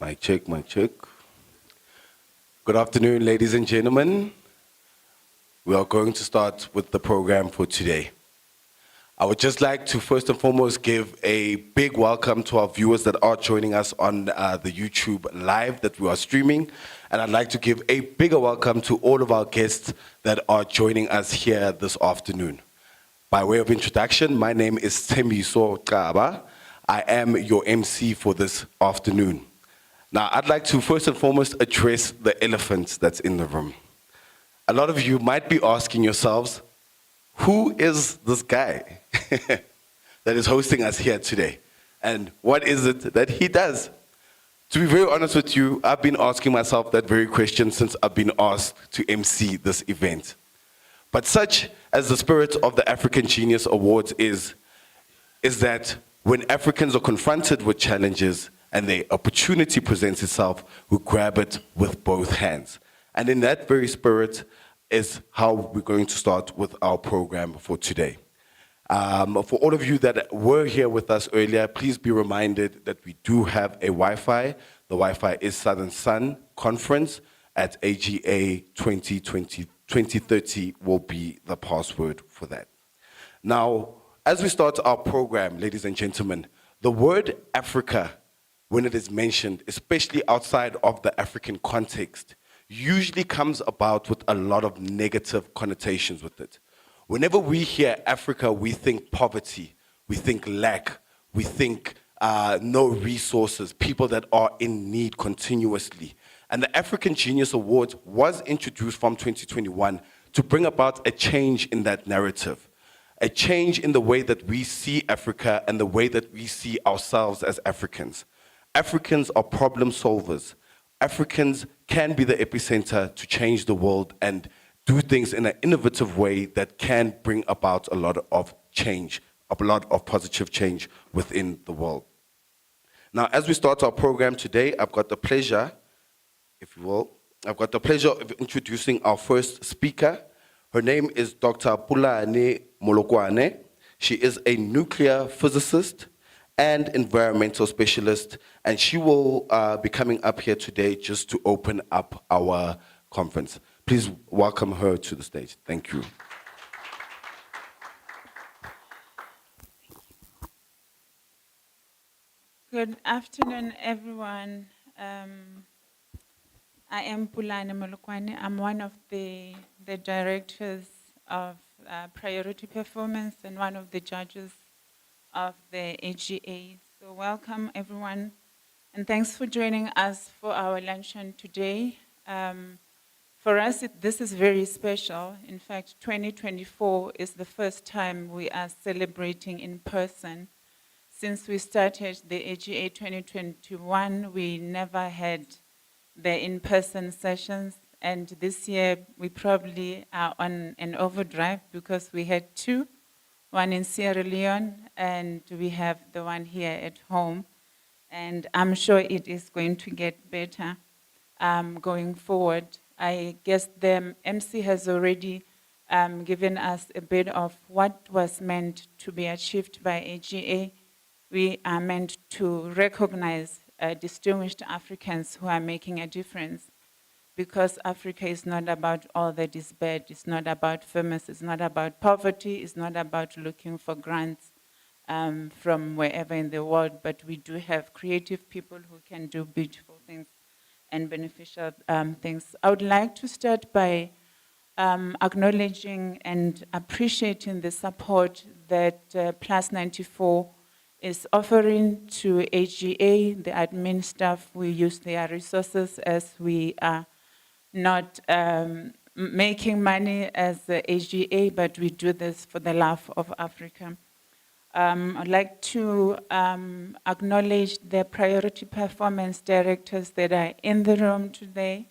Mic check, mic check. Good afternoon, ladies and gentlemen. We are going to start with the program for today. I would just like to first and foremost give a big welcome to our viewers that are joining us on the YouTube live that we are streaming. And I'd like to give a bigger welcome to all of our guests that are joining us here this afternoon. By way of introduction, my name is Thembiso Kaba. I am your MC for this afternoon. Now, I'd like to first and foremost address the elephant that's in the room. A lot of you might be asking yourselves, who is this guy that is hosting us here today? And what is it that he does? To be very honest with you, I've been asking myself that very question since I've been asked to MC this event. But such as the spirit of the African Genius Awards is that when Africans are confronted with challenges, and the opportunity presents itself, we grab it with both hands. And in that very spirit is how we're going to start with our program for today. For all of you that were here with us earlier, please be reminded that we do have a Wi-Fi. The Wi-Fi is Southern Sun Conference at AGA 2030 will be the password for that. Now, as we start our program, ladies and gentlemen, the word Africa, when it is mentioned, especially outside of the African context, usually comes about with a lot of negative connotations with it. Whenever we hear Africa, we think poverty, we think lack, we think no resources, people that are in need continuously. And the African Genius Award was introduced from 2021 to bring about a change in that narrative, a change in the way that we see Africa and the way that we see ourselves as Africans. Africans are problem solvers. Africans can be the epicenter to change the world and do things in an innovative way that can bring about a lot of change, a lot of positive change within the world. Now, as we start our program today, I've got the pleasure, if you will, of introducing our first speaker. Her name is Dr. Pulane Molokwane. She is a nuclear physicist and environmental specialist, and she will be coming up here today just to open up our conference. Please welcome her to the stage. Thank you. Good afternoon, everyone. I am Pulane Molokwane. I'm one of the directors of Priority Performance and one of the judges of the AGA. So welcome, everyone. And thanks for joining us for our luncheon today. For us, this is very special. In fact, 2024 is the first time we are celebrating in person. Since we started the AGA 2021, we never had the in-person sessions. And this year, we probably are on an overdrive because we had two, one in Sierra Leone, and we have the one here at home. And I'm sure it is going to get better going forward. I guess the MC has already given us a bit of what was meant to be achieved by AGA. We are meant to recognize distinguished Africans who are making a difference, because Africa is not about all that is bad. It's not about famous. It's not about poverty. It's not about looking for grants from wherever in the world, but we do have creative people who can do beautiful things and beneficial things. I would like to start by acknowledging and appreciating the support that Plus 94 is offering to AGA, the admin staff. We use their resources as we are not making money as the AGA, but we do this for the love of Africa. I'd like to acknowledge the priority performance directors that are in the room today.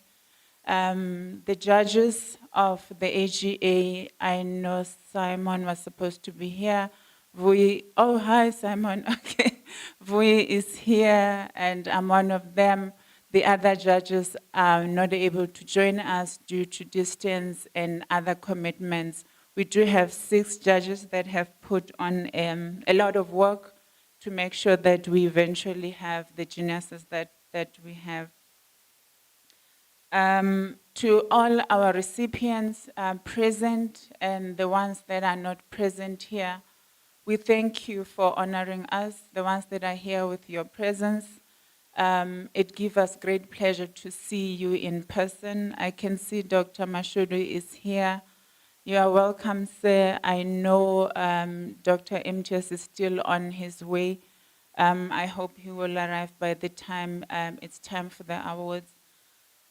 The judges of the AGA, I know Simon was supposed to be here. Oh, hi, Simon. Okay. Vui is here, and I'm one of them. The other judges are not able to join us due to distance and other commitments. We do have 6 judges that have put on a lot of work to make sure that we eventually have the geniuses that that we have. To all our recipients present and the ones that are not present here, we thank you for honoring us, the ones that are here with your presence. It gives us great pleasure to see you in person. I can see Dr. Mashudu is here. You are welcome, sir. I know Dr. Imtiaz is still on his way. I hope he will arrive by the time it's time for the awards.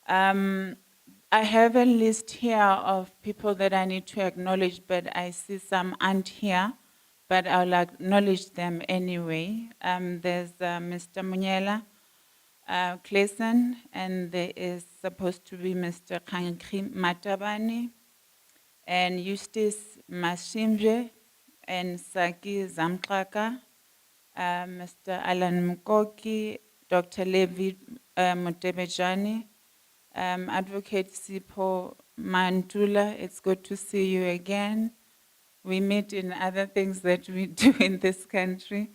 I have a list here of people that I need to acknowledge, but I see some aren't here, but I'll acknowledge them anyway. There's Mr. Munyela Clayson, and there is supposed to be Mr. Kankri Matabani, and Eustace Mashimje, and Saki Zamkraka, Mr. Alan Mukoki, Dr. Levi Mutebejani, Advocate Sipo Mantula, it's good to see you again. We meet in other things that we do in this country.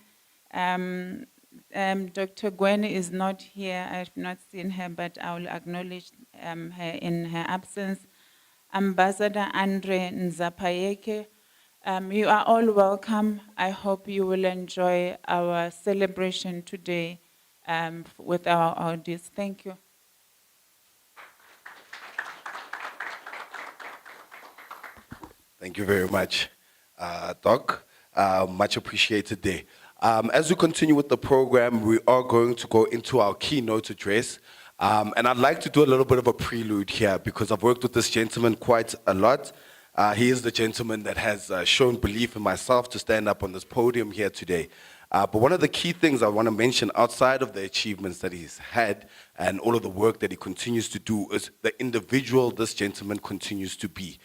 Dr. Gwen is not here. I've not seen her, but I will acknowledge her in her absence. Ambassador Andre Nzapayeke, you are all welcome. I hope you will enjoy our celebration today with our audience. Thank you. Thank you very much, Doc. Much appreciated there. As we continue with the program, we are going to go into our keynote address. And I'd like to do a little bit of a prelude here because I've worked with this gentleman quite a lot. He is the gentleman that has shown belief in myself to stand up on this podium here today. But one of the key things I want to mention outside of the achievements that he's had and all of the work that he continues to do is the individual this gentleman continues to be.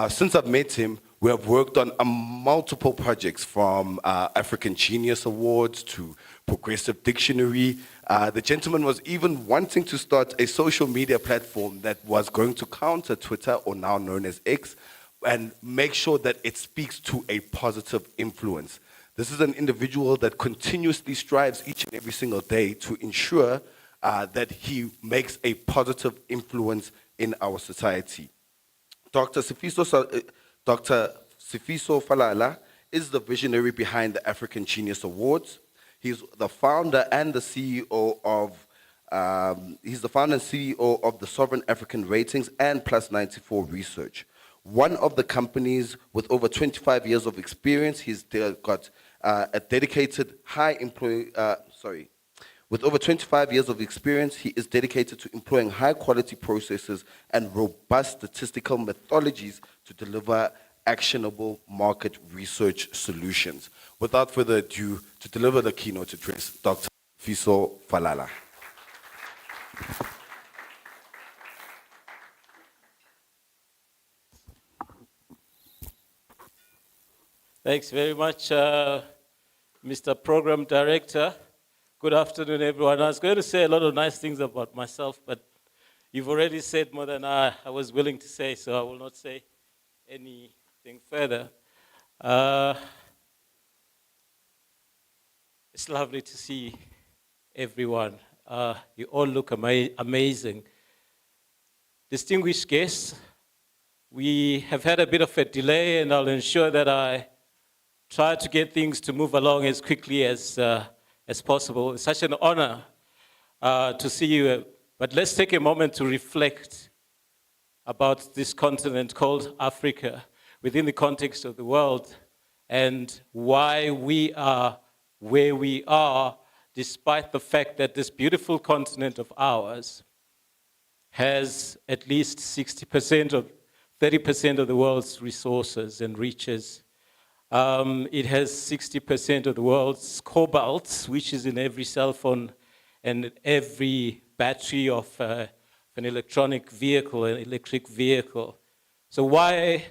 Since I've met him, we have worked on multiple projects from African Genius Awards to Progressive Dictionary. The gentleman was even wanting to start a social media platform that was going to counter Twitter, or now known as X, and make sure that it speaks to a positive influence. This is an individual that continuously strives each and every single day to ensure that he makes a positive influence in our society. Dr. Sifiso Falala is the visionary behind the African Genius Awards. He's the founder and the CEO of the Sovereign African Ratings and Plus 94 Research. One of the companies with over 25 years of experience. He's got a dedicated With over 25 years of experience, he is dedicated to employing high-quality processes and robust statistical methodologies to deliver actionable market research solutions. Without further ado, to deliver the keynote address, Dr. Sifiso Falala. Thanks very much, Mr. Program Director. Good afternoon, everyone. I was going to say a lot of nice things about myself, but you've already said more than I was willing to say, so I will not say anything further. It's lovely to see everyone. You all look amazing. Distinguished guests, we have had a bit of a delay, and I'll ensure that I try to get things to move along as quickly as possible. It's such an honor to see you. But let's take a moment to reflect about this continent called Africa within the context of the world and why we are where we are, despite the fact that this beautiful continent of ours has at least 30% of the world's resources and reaches. It has 60% of the world's cobalt, which is in every cell phone and every battery of an electric vehicle. So why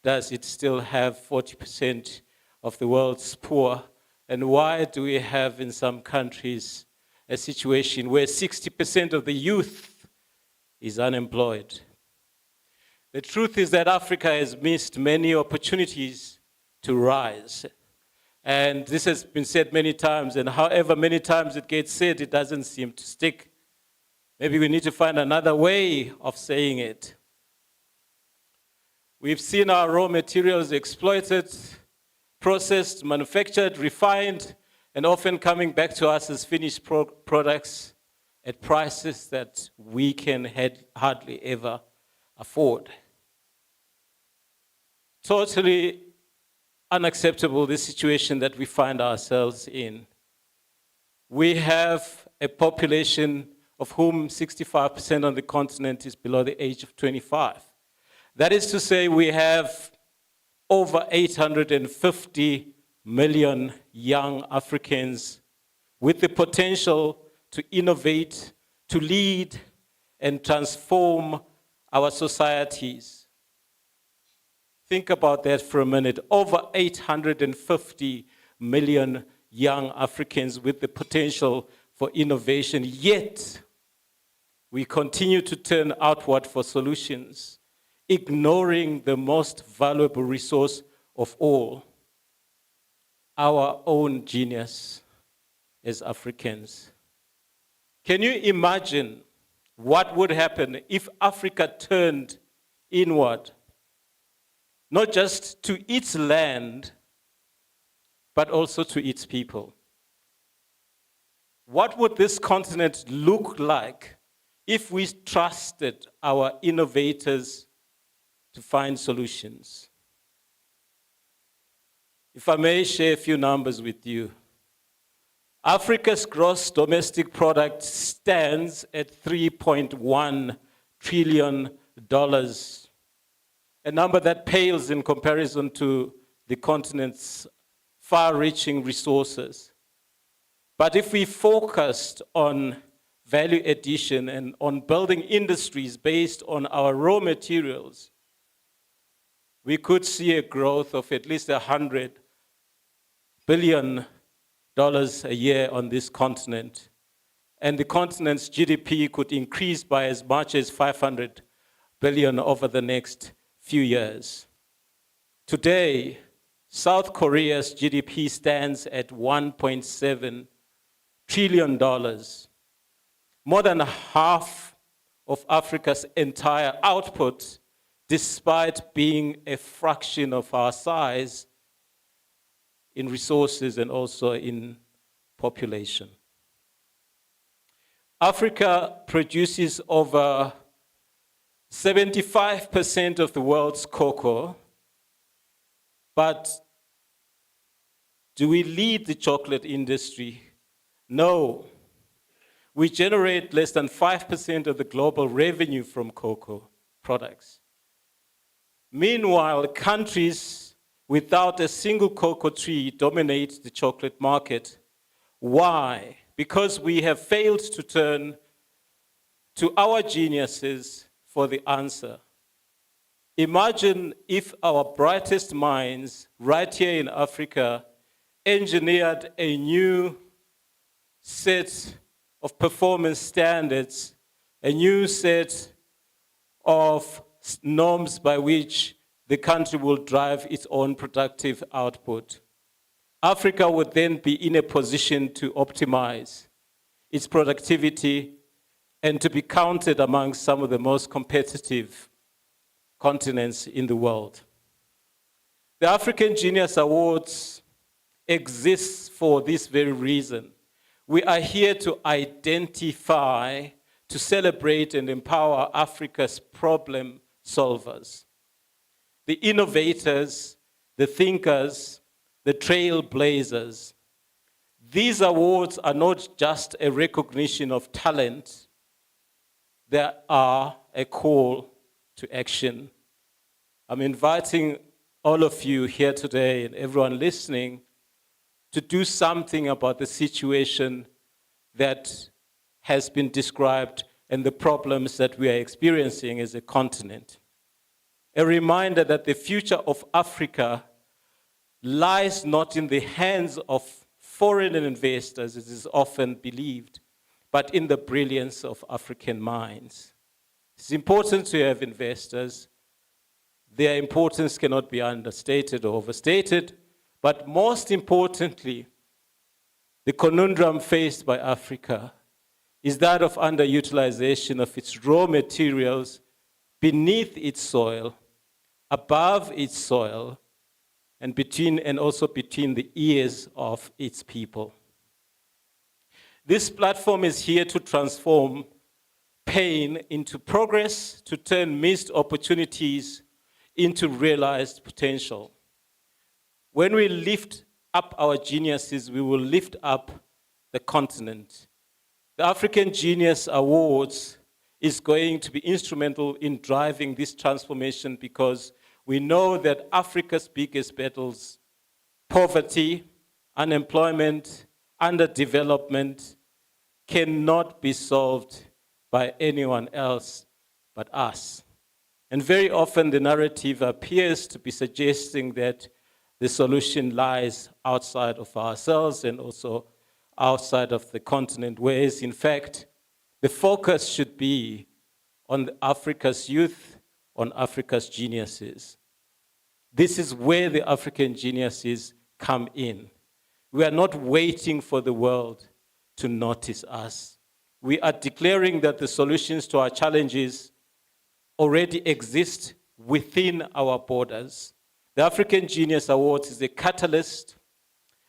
does it still have 40% of the world's poor? And why do we have in some countries a situation where 60% of the youth is unemployed? The truth is that Africa has missed many opportunities to rise. And this has been said many times, and however many times it gets said, it doesn't seem to stick. Maybe we need to find another way of saying it. We've seen our raw materials exploited, processed, manufactured, refined, and often coming back to us as finished products at prices that we can hardly ever afford. Totally unacceptable, the situation that we find ourselves in. We have a population of whom 65% on the continent is below the age of 25. That is to say, we have over 850 million young Africans with the potential to innovate, to lead, and transform our societies. Think about that for a minute. Over 850 million young Africans with the potential for innovation, yet we continue to turn outward for solutions, ignoring the most valuable resource of all, our own genius as Africans. Can you imagine what would happen if Africa turned inward, not just to its land, but also to its people? What would this continent look like if we trusted our innovators to find solutions? If I may share a few numbers with you. Africa's gross domestic product stands at $3.1 trillion, a number that pales in comparison to the continent's far-reaching resources. But if we focused on value addition and on building industries based on our raw materials, we could see a growth of at least $100 billion a year on this continent. And the continent's GDP could increase by as much as 500 billion over the next few years. Today, South Korea's GDP stands at $1.7 trillion. More than half of Africa's entire output, despite being a fraction of our size in resources and also in population. Africa produces over 75% of the world's cocoa, but do we lead the chocolate industry? No. We generate less than 5% of the global revenue from cocoa products. Meanwhile, countries without a single cocoa tree dominate the chocolate market. Why? Because we have failed to turn to our geniuses for the answer. Imagine if our brightest minds right here in Africa engineered a new set of performance standards, a new set of norms by which the country will drive its own productive output. Africa would then be in a position to optimize its productivity and to be counted among some of the most competitive continents in the world. The African Genius Awards exists for this very reason. We are here to identify, to celebrate and empower Africa's problem solvers, the innovators, the thinkers, the trailblazers. These awards are not just a recognition of talent, they are a call to action. I'm inviting all of you here today and everyone listening to do something about the situation that has been described and the problems that we are experiencing as a continent. A reminder that the future of Africa lies not in the hands of foreign investors, as is often believed, but in the brilliance of African minds. It's important to have investors. Their importance cannot be understated or overstated, But most importantly, the conundrum faced by Africa is that of underutilization of its raw materials beneath its soil, above its soil, and also between the ears of its people. This platform is here to transform pain into progress, to turn missed opportunities into realized potential. When we lift up our geniuses, we will lift up the continent. The African Genius Awards is going to be instrumental in driving this transformation because we know that Africa's biggest battles, poverty, unemployment, underdevelopment, cannot be solved by anyone else but us. And very often the narrative appears to be suggesting that the solution lies outside of ourselves and also outside of the continent, whereas in fact, the focus should be on Africa's youth, on Africa's geniuses. This is where the African geniuses come in. We are not waiting for the world to notice us. We are declaring that the solutions to our challenges already exist within our borders. The African Genius Awards is a catalyst,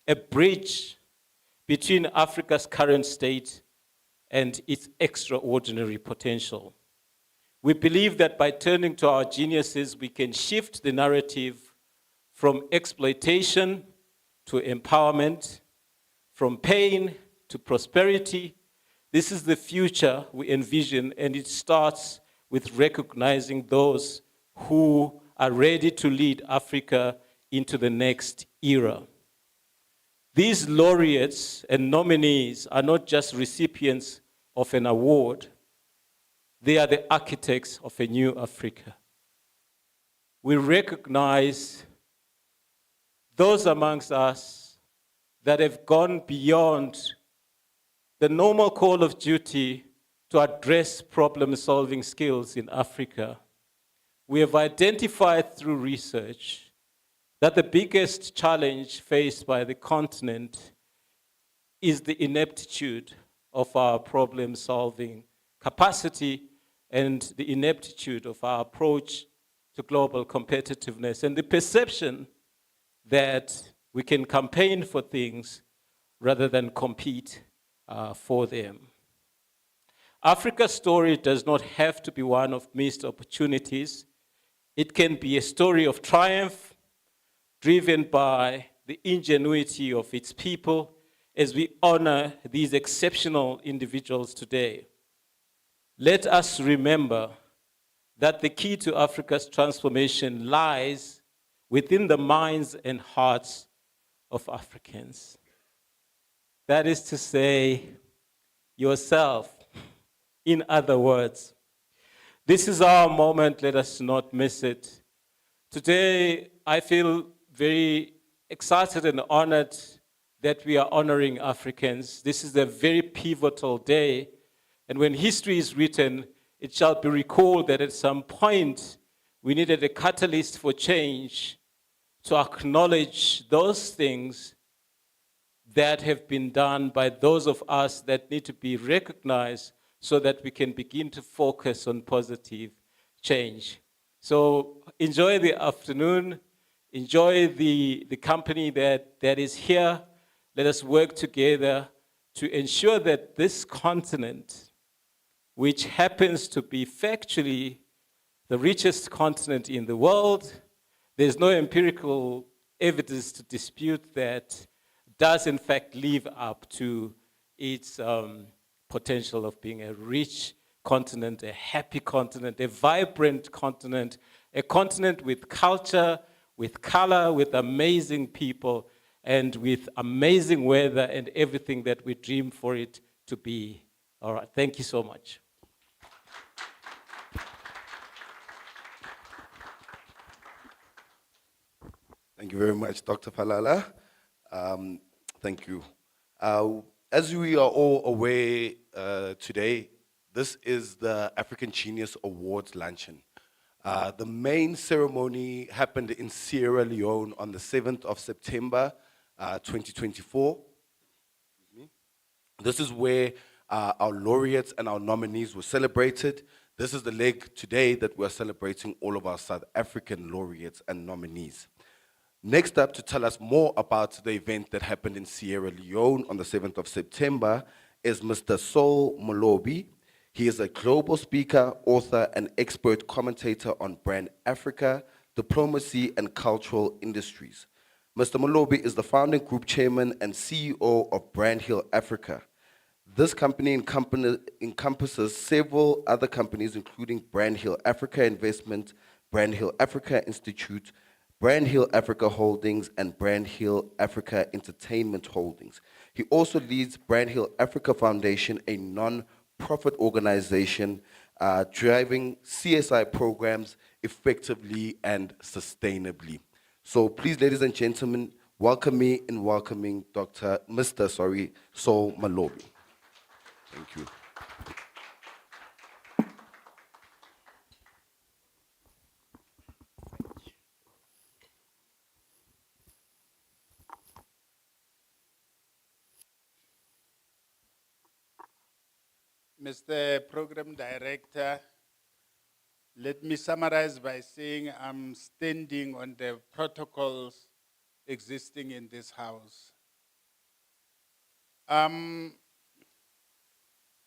a bridge between Africa's current state and its extraordinary potential. We believe that by turning to our geniuses, we can shift the narrative from exploitation to empowerment, from pain to prosperity. This is the future we envision, and it starts with recognizing those who are ready to lead Africa into the next era. These laureates and nominees are not just recipients of an award, they are the architects of a new Africa. We recognize those amongst us that have gone beyond the normal call of duty to address problem-solving skills in Africa. We have identified through research that the biggest challenge faced by the continent is the ineptitude of our problem-solving capacity and the ineptitude of our approach to global competitiveness and the perception that we can campaign for things rather than compete for them. Africa's story does not have to be one of missed opportunities. It can be a story of triumph, driven by the ingenuity of its people as we honor these exceptional individuals today. Let us remember that the key to Africa's transformation lies within the minds and hearts of Africans. That is to say, yourself, in other words. This is our moment, let us not miss it. Today, I feel very excited and honored that we are honoring Africans. This is a very pivotal day, and when history is written, it shall be recalled that at some point, we needed a catalyst for change to acknowledge those things that have been done by those of us that need to be recognized so that we can begin to focus on positive change. So enjoy the afternoon, enjoy the company that is here. Let us work together to ensure that this continent, which happens to be factually the richest continent in the world, there's no empirical evidence to dispute that, does in fact live up to its potential of being a rich continent, a happy continent, a vibrant continent, a continent with culture, with color, with amazing people, and with amazing weather and everything that we dream for it to be. All right, thank you so much. Thank you very much, Dr. Falala. Thank you. As we are all aware today, this is the African Genius Awards Luncheon. The main ceremony happened in Sierra Leone on the 7th of September, 2024. This is where our laureates and our nominees were celebrated. This is the leg today that we're celebrating all of our South African laureates and nominees. Next up to tell us more about the event that happened in Sierra Leone on the 7th of September is Mr. Mhlophe. He is a global speaker, author, and expert commentator on brand Africa, diplomacy, and cultural industries. Mr. Mhlophe is the founding group chairman and CEO of Brand Hill Africa. This company encompasses several other companies, including Brand Hill Africa Investment, Brand Hill Africa Institute, Brand Hill Africa Holdings, and Brand Hill Africa Entertainment Holdings. He also leads Brand Hill Africa Foundation, a non-profit organization driving CSI programs effectively and sustainably. So please, ladies and gentlemen, welcome me in welcoming Mr. Mhlophe. Thank you. Mr. Program Director, let me summarize by saying I'm standing on the protocols existing in this house.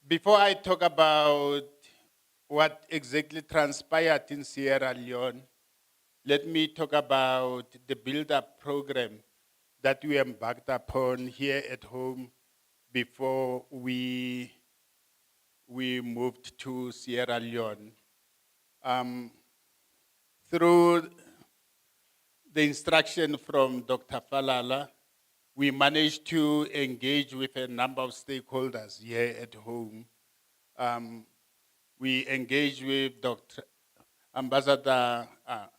Before I talk about what exactly transpired in Sierra Leone, let me talk about the build-up program that we embarked upon here at home before we moved to Sierra Leone. Through the instruction from Dr. Falala, we managed to engage with a number of stakeholders here at home. We engaged with Dr. Ambassador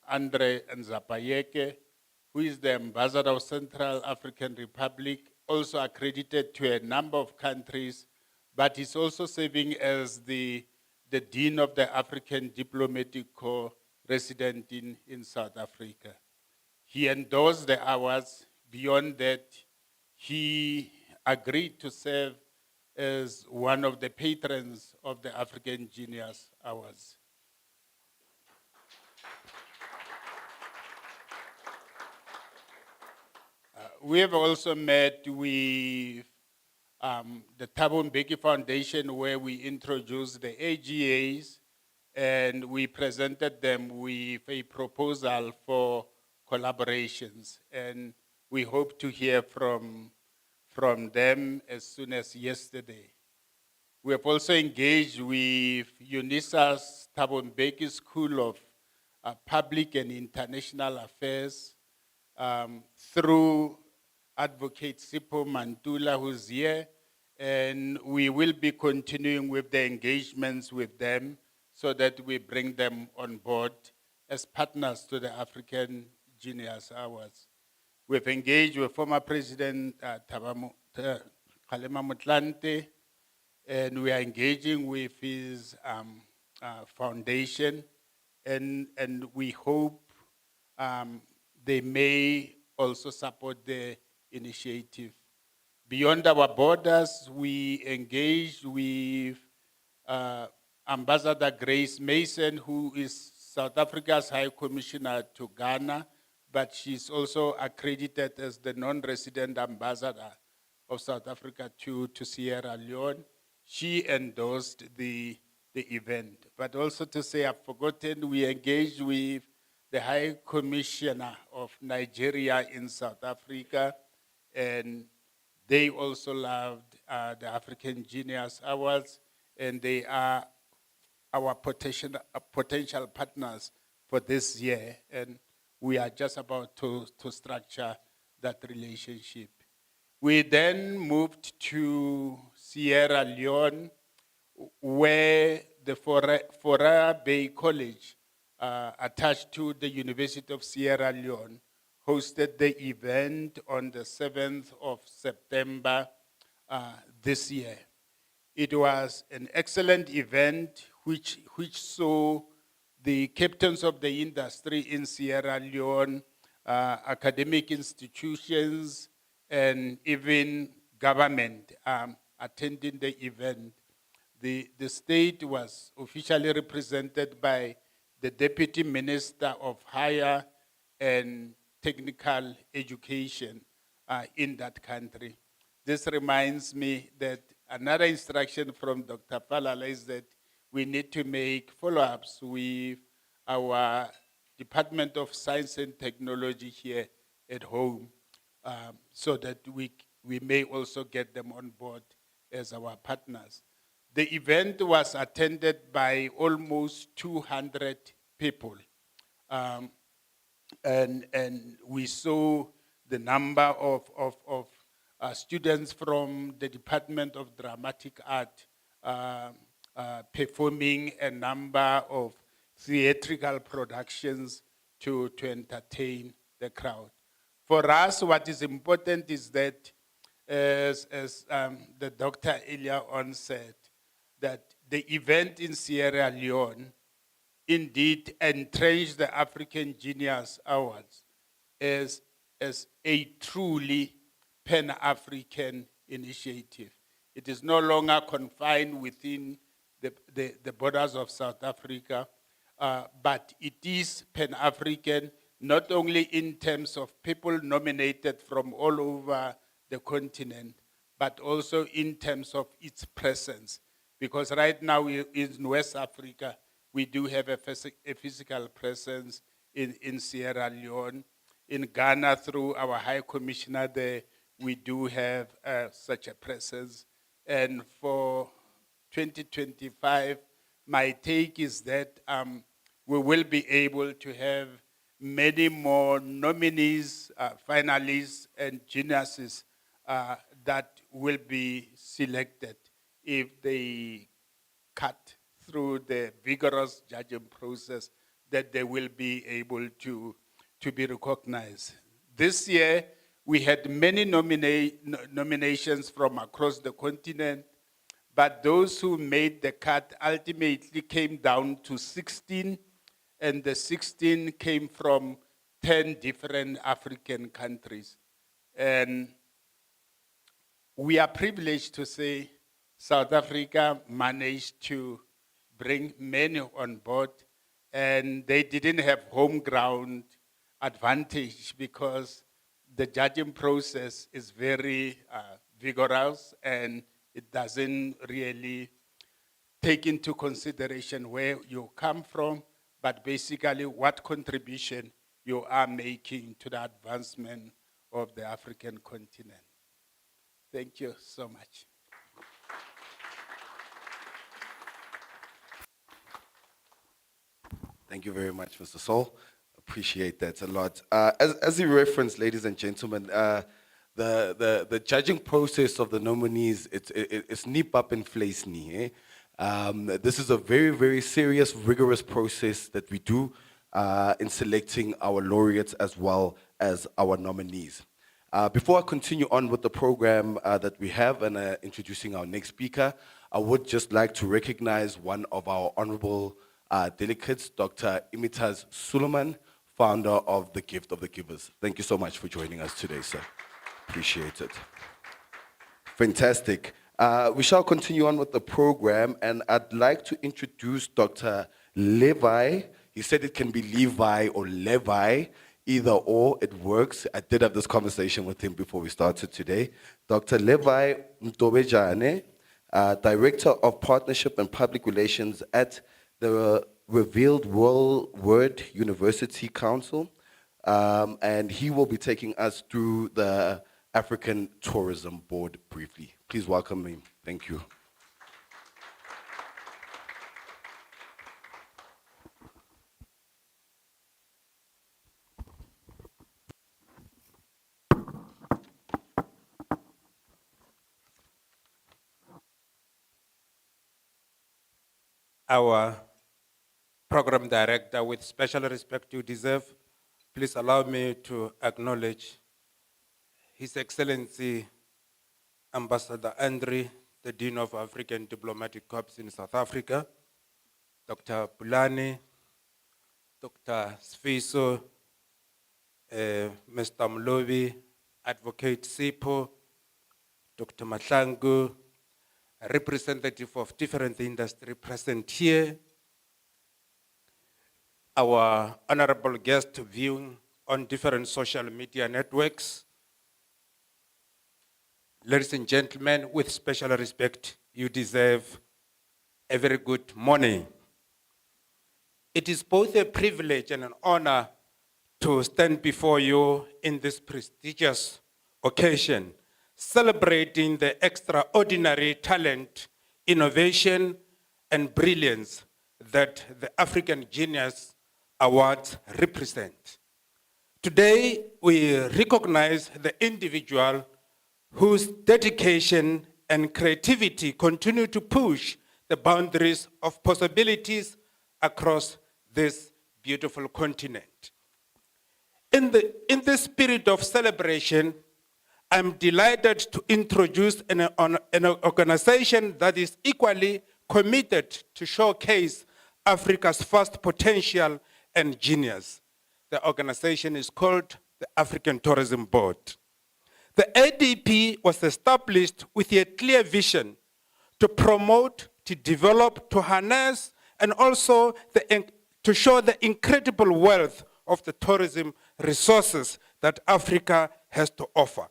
Andre Nzapayeke, who is the ambassador of Central African Republic, also accredited to a number of countries, but he's also serving as the Dean of the African Diplomatic Corps resident in South Africa. He endorsed the hours. Beyond that, he agreed to serve as one of the patrons of the African Genius Awards. We have also met with the Thabo Mbeki Foundation, where we introduced the AGAs, and we presented them with a proposal for collaborations. And we hope to hear from them as soon as yesterday. We have also engaged with UNISA's Thabo Mbeki School of Public and International Affairs through Advocate Sipho Mantula, who's here, and we will be continuing with the engagements with them so that we bring them on board as partners to the African Genius Awards. We've engaged with former President Kgalema Motlanthe, and we are engaging with his foundation, and we hope they may also support the initiative. Beyond our borders, we engage with Ambassador Grace Mason, who is South Africa's High Commissioner to Ghana, but she's also accredited as the non-resident ambassador of South Africa to Sierra Leone. She endorsed the event. But also to say, I've forgotten, we engaged with the High Commissioner of Nigeria in South Africa, and they also loved the African Genius Awards, and they are our potential partners for this year, and we are just about to structure that relationship. We then moved to Sierra Leone, where the Fora Bay College, attached to the University of Sierra Leone, hosted the event on the 7th of September this year. It was an excellent event which saw the captains of the industry in Sierra Leone, academic institutions, and even government attending the event. The state was officially represented by the Deputy Minister of Higher and Technical Education in that country. This reminds me that another instruction from Dr. Falala is that we need to make follow-ups with our Department of Science and Technology here at home, so that we may also get them on board as our partners. The event was attended by almost 200 people. And we saw the number of students from the Department of Dramatic Art performing a number of theatrical productions to entertain the crowd. For us, what is important is that, as the doctor earlier on said, that the event in Sierra Leone indeed entrenched the African Genius Awards as a truly Pan-African initiative. It is no longer confined within the borders of South Africa, but it is Pan-African, not only in terms of people nominated from all over the continent, but also in terms of its presence. Because right now in West Africa, we do have a physical presence in Sierra Leone. In Ghana, through our High Commissioner there, we do have such a presence. And for 2025, my take is that we will be able to have many more nominees, finalists, and geniuses that will be selected if they cut through the vigorous judging process, that they will be able to be recognized. This year, we had many nominations from across the continent, but those who made the cut ultimately came down to 16, and the 16 came from 10 different African countries. And we are privileged to say South Africa managed to bring many on board, and they didn't have home ground advantage because the judging process is very vigorous, and it doesn't really take into consideration where you come from, but basically what contribution you are making to the advancement of the African continent. Thank you so much. Thank you very much, Mr. Sol. Appreciate that a lot. As you referenced, ladies and gentlemen, the judging process of the nominees, it's nip up and place knee. This is a very, very serious, rigorous process that we do in selecting our laureates as well as our nominees. Before I continue on with the program that we have and introducing our next speaker, I would just like to recognize one of our honorable delegates, Dr. Imtiaz Sooliman, founder of the Gift of the Givers. Thank you so much for joining us today, sir. Appreciate it. Fantastic. We shall continue on with the program, and I'd like to introduce Dr. Levi. He said it can be Levi or Levi, either or, it works. I did have this conversation with him before we started today. Dr. Levi Mhlophe, Director of Partnership and Public Relations at the Revealed Word University Council, and he will be taking us through the African Tourism Board briefly. Please welcome him. Thank you. Our program director, with special respect you deserve, please allow me to acknowledge His Excellency Ambassador Andre, the Dean of African Diplomatic Corps in South Africa, Dr. Bulani, Dr. Sfiso, Mr. Mhlophe, Advocate Sipo, Dr. Mahlangu, a representative of different industry present here, our honorable guest viewing on different social media networks. Ladies and gentlemen, with special respect, you deserve a very good morning. It is both a privilege and an honor to stand before you in this prestigious occasion, celebrating the extraordinary talent, innovation, and brilliance that the African Genius Awards represent. Today, we recognize the individual whose dedication and creativity continue to push the boundaries of possibilities across this beautiful continent. In the spirit of celebration, I'm delighted to introduce an organization that is equally committed to showcase Africa's first potential and genius. The organization is called the African Tourism Board. The ADP was established with a clear vision to promote, to develop, to harness, and also to show the incredible wealth of the tourism resources that Africa has to offer.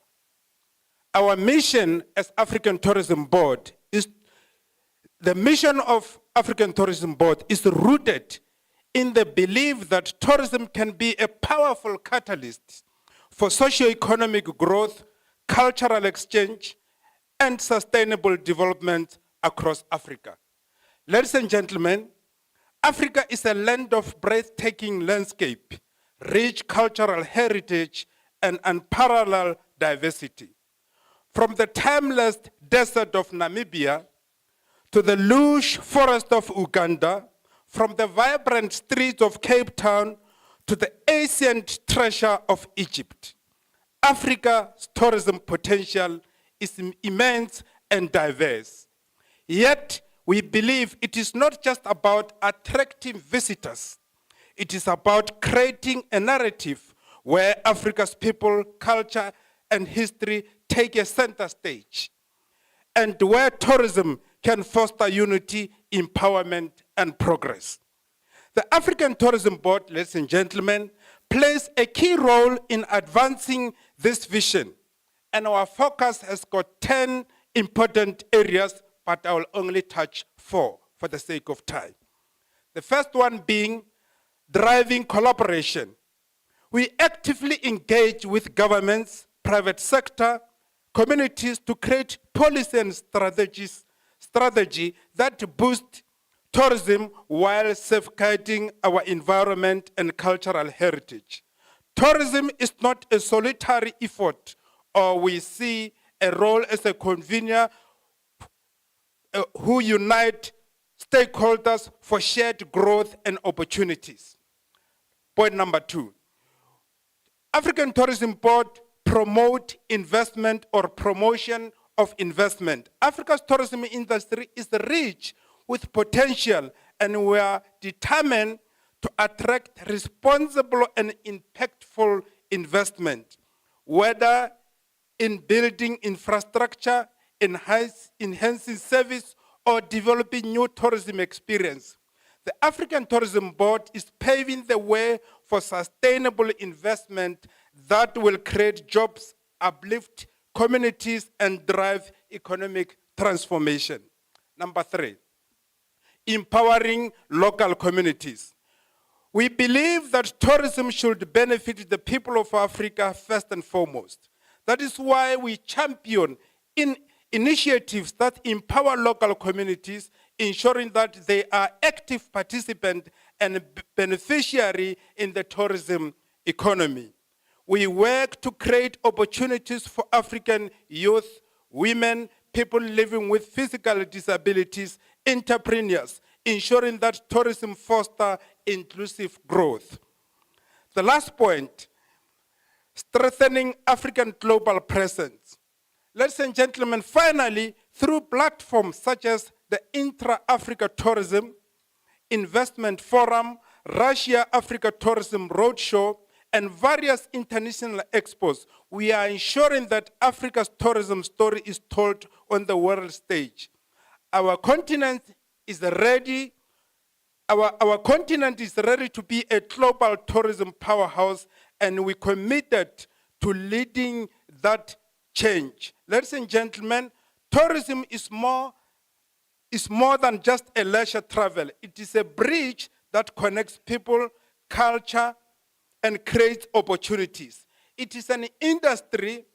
Our mission as African Tourism Board is, the mission of African Tourism Board is rooted in the belief that tourism can be a powerful catalyst for socio-economic growth, cultural exchange, and sustainable development across Africa. Ladies and gentlemen, Africa is a land of breathtaking landscape, rich cultural heritage, and unparalleled diversity. From the timeless desert of Namibia to the lush forest of Uganda, from the vibrant streets of Cape Town to the ancient treasure of Egypt, Africa's tourism potential is immense and diverse. Yet, we believe it is not just about attracting visitors. It is about creating a narrative where Africa's people, culture, and history take a center stage, and where tourism can foster unity, empowerment, and progress. The African Tourism Board, ladies and gentlemen, plays a key role in advancing this vision, and our focus has got 10 important areas, but I will only touch 4 for the sake of time. The first one being driving collaboration. We actively engage with governments, private sector, communities to create policy and strategy that boost tourism while safeguarding our environment and cultural heritage. Tourism is not a solitary effort, or we see a role as a convener who unite stakeholders for shared growth and opportunities. Point number 2, African Tourism Board promote investment or promotion of investment. Africa's tourism industry is rich with potential, and we are determined to attract responsible and impactful investment, whether in building infrastructure, enhancing service, or developing new tourism experience. The African Tourism Board is paving the way for sustainable investment that will create jobs, uplift communities, and drive economic transformation. Number 3, empowering local communities. We believe that tourism should benefit the people of Africa first and foremost. That is why we champion initiatives that empower local communities, ensuring that they are active participants and beneficiary in the tourism economy. We work to create opportunities for African youth, women, people living with physical disabilities, entrepreneurs, ensuring that tourism fosters inclusive growth. The last point, strengthening African global presence. Ladies and gentlemen, finally, through platforms such as the Intra-Africa Tourism Investment Forum Russia-Africa Tourism Roadshow, and various international expos, we are ensuring that Africa's tourism story is told on the world stage. Our continent is ready. Our continent is ready to be a global tourism powerhouse, and we're committed to leading that change. Ladies and gentlemen, tourism is more than just a leisure travel. It is a bridge that connects people, culture, and creates opportunities. It is an industry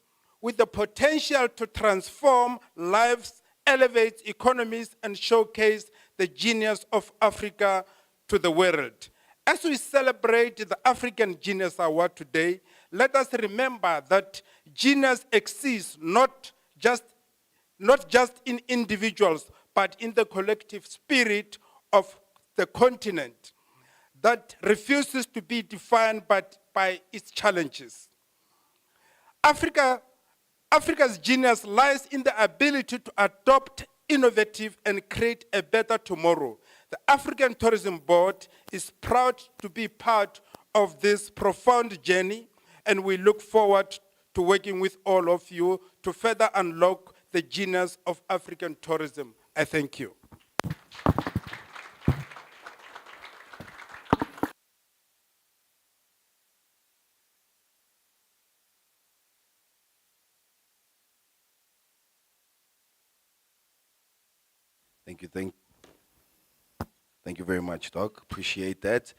with the potential to transform lives, elevate economies, and showcase the genius of Africa to the world. As we celebrate the African Genius Award today, let us remember that genius exists not just in individuals, but in the collective spirit of the continent that refuses to be defined by its challenges. Africa's genius lies in the ability to adopt, innovative, and create a better tomorrow. The African Tourism Board is proud to be part of this profound journey, and we look forward to working with all of you to further unlock the genius of African tourism. I thank you. Thank you very much, Doc. Appreciate that.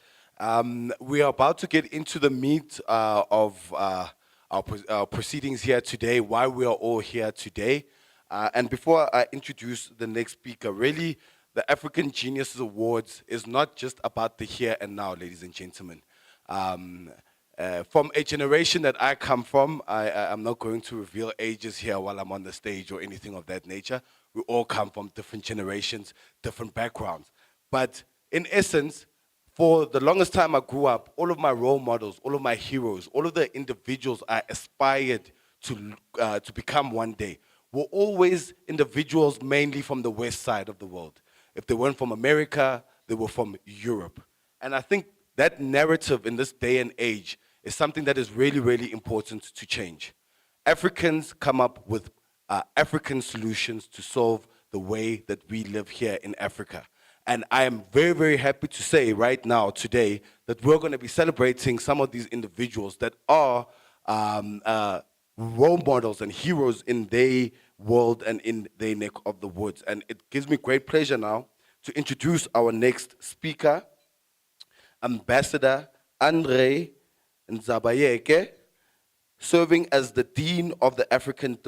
We are about to get into the meat of our proceedings here today, why we are all here today. And before I introduce the next speaker, really, the African Geniuses Awards is not just about the here and now, ladies and gentlemen. From a generation that I come from, I'm not going to reveal ages here while I'm on the stage or anything of that nature. We all come from different generations, different backgrounds. But in essence, for the longest time I grew up, all of my role models, all of my heroes, all of the individuals I aspired to become one day were always individuals mainly from the west side of the world. If they weren't from America, they were from Europe. And I think that narrative in this day and age is something that is really, really important to change. Africans come up with African solutions to solve the way that we live here in Africa. And I am very, very happy to say right now, today, that we're going to be celebrating some of these individuals that are role models and heroes in their world and in their neck of the woods. And it gives me great pleasure now to introduce our next speaker, Ambassador Andre Nzabayeke, serving as the Dean of the African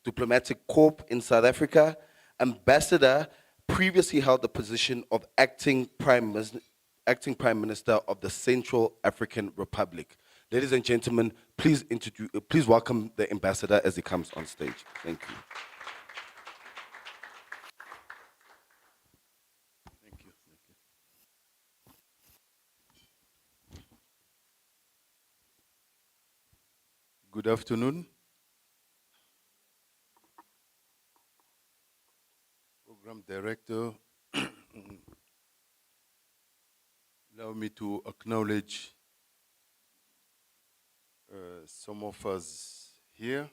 Diplomatic Corps in South Africa. Ambassador previously held the position of acting Prime Minister of the Central African Republic. Ladies and gentlemen, please welcome the ambassador as he comes on stage. Thank you. Thank you. Good afternoon. Program Director, allow me to acknowledge some of us here,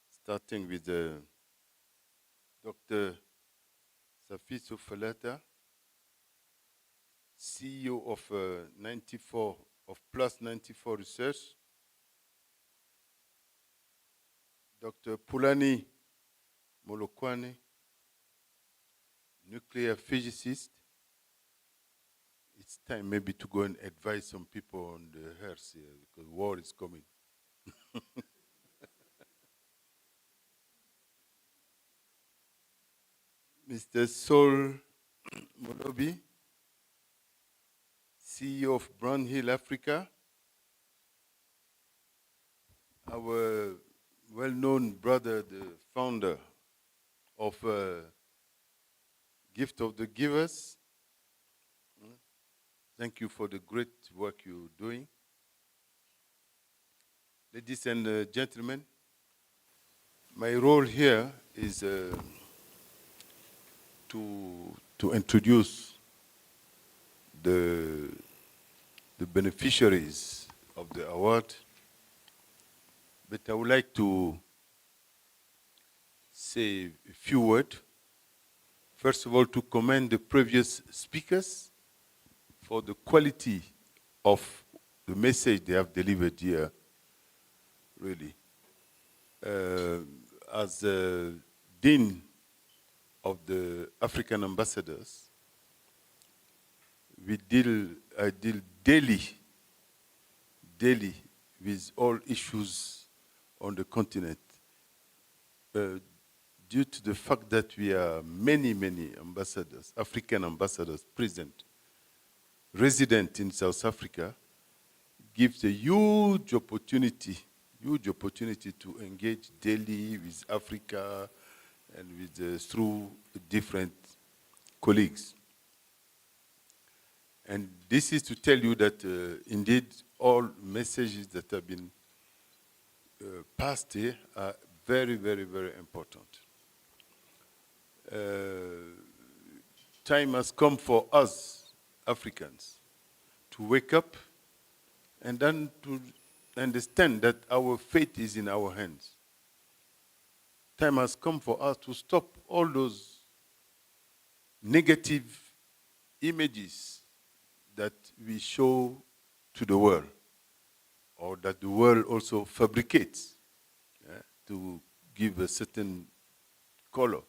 starting with Dr. Safiso Faleta, CEO of Plus 94 Research, Dr. Pulani Molokwane, nuclear physicist. It's time maybe to go and advise some people on the earth here because war is coming. Mr. Sol Mhlophe, CEO of Brown Hill Africa, our well-known brother, the founder of Gift of the Givers. Thank you for the great work you're doing. Ladies and gentlemen, my role here is to introduce the beneficiaries of the award, but I would like to say a few words. First of all, to commend the previous speakers for the quality of the message they have delivered here, really. As Dean of the African ambassadors, I deal daily with all issues on the continent. Due to the fact that we are many ambassadors, African ambassadors present, resident in South Africa, gives a huge opportunity to engage daily with Africa and with through different colleagues. And this is to tell you that indeed all messages that have been passed here are very important. Time has come for us Africans to wake up and then to understand that our fate is in our hands. Time has come for us to stop all those negative images that we show to the world, or that the world also fabricates to give a certain color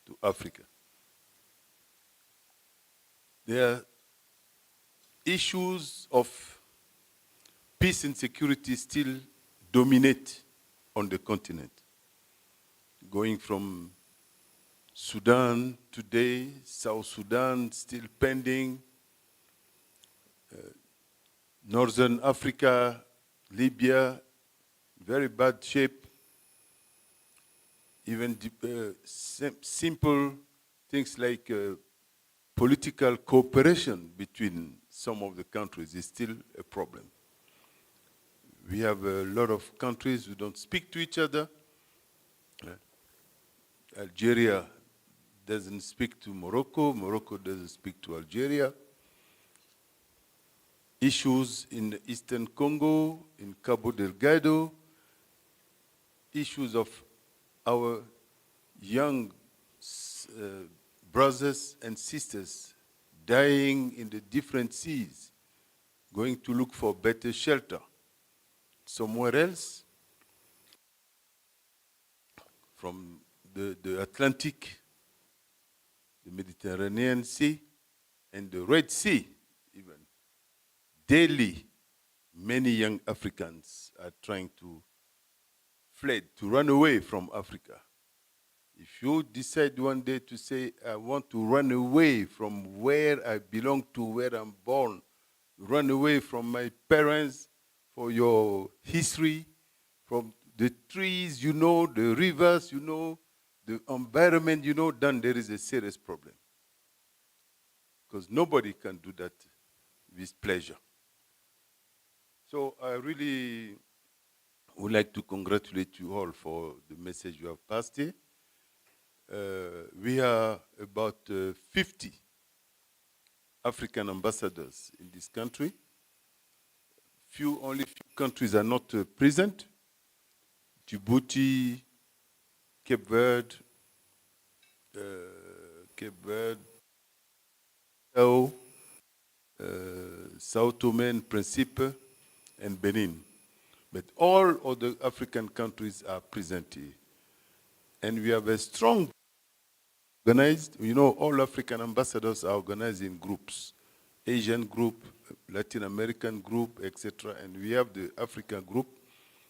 to Africa. There are issues of peace and security still dominate on the continent. Going from Sudan today, South Sudan still pending, Northern Africa, Libya, very bad shape. Even simple things like political cooperation between some of the countries is still a problem. We have a lot of countries who don't speak to each other. Algeria doesn't speak to Morocco, Morocco doesn't speak to Algeria. Issues in the Eastern Congo, in Cabo Delgado, issues of our young brothers and sisters dying in the different seas, going to look for better shelter somewhere else, from the Atlantic, the Mediterranean Sea, and the Red Sea even. Daily, many young Africans are trying to flee, to run away from Africa. If you decide one day to say, I want to run away from where I belong to, where I'm born, run away from my parents, for your history, from the trees, you know, the rivers, you know, the environment, you know, then there is a serious problem. Because nobody can do that with pleasure. So I really would like to congratulate you all for the message you have passed here. We are about 50 African ambassadors in this country. Only few countries are not present. Djibouti, Cape Verde, Sao Tome and Principe, and Benin. But all other African countries are present here. And we have a strong organized, you know, all African ambassadors are organized in groups. Asian group, Latin American group, etc. And we have the African group.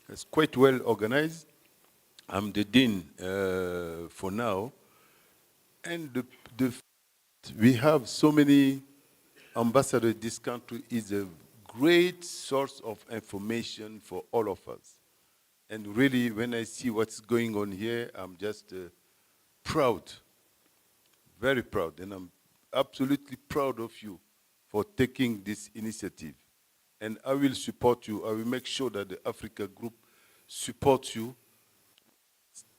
It's quite well organized. I'm the dean for now. And we have so many ambassadors in this country is a great source of information for all of us. And really, when I see what's going on here, I'm just proud, very proud. And I'm absolutely proud of you for taking this initiative. And I will support you. I will make sure that the Africa Group supports you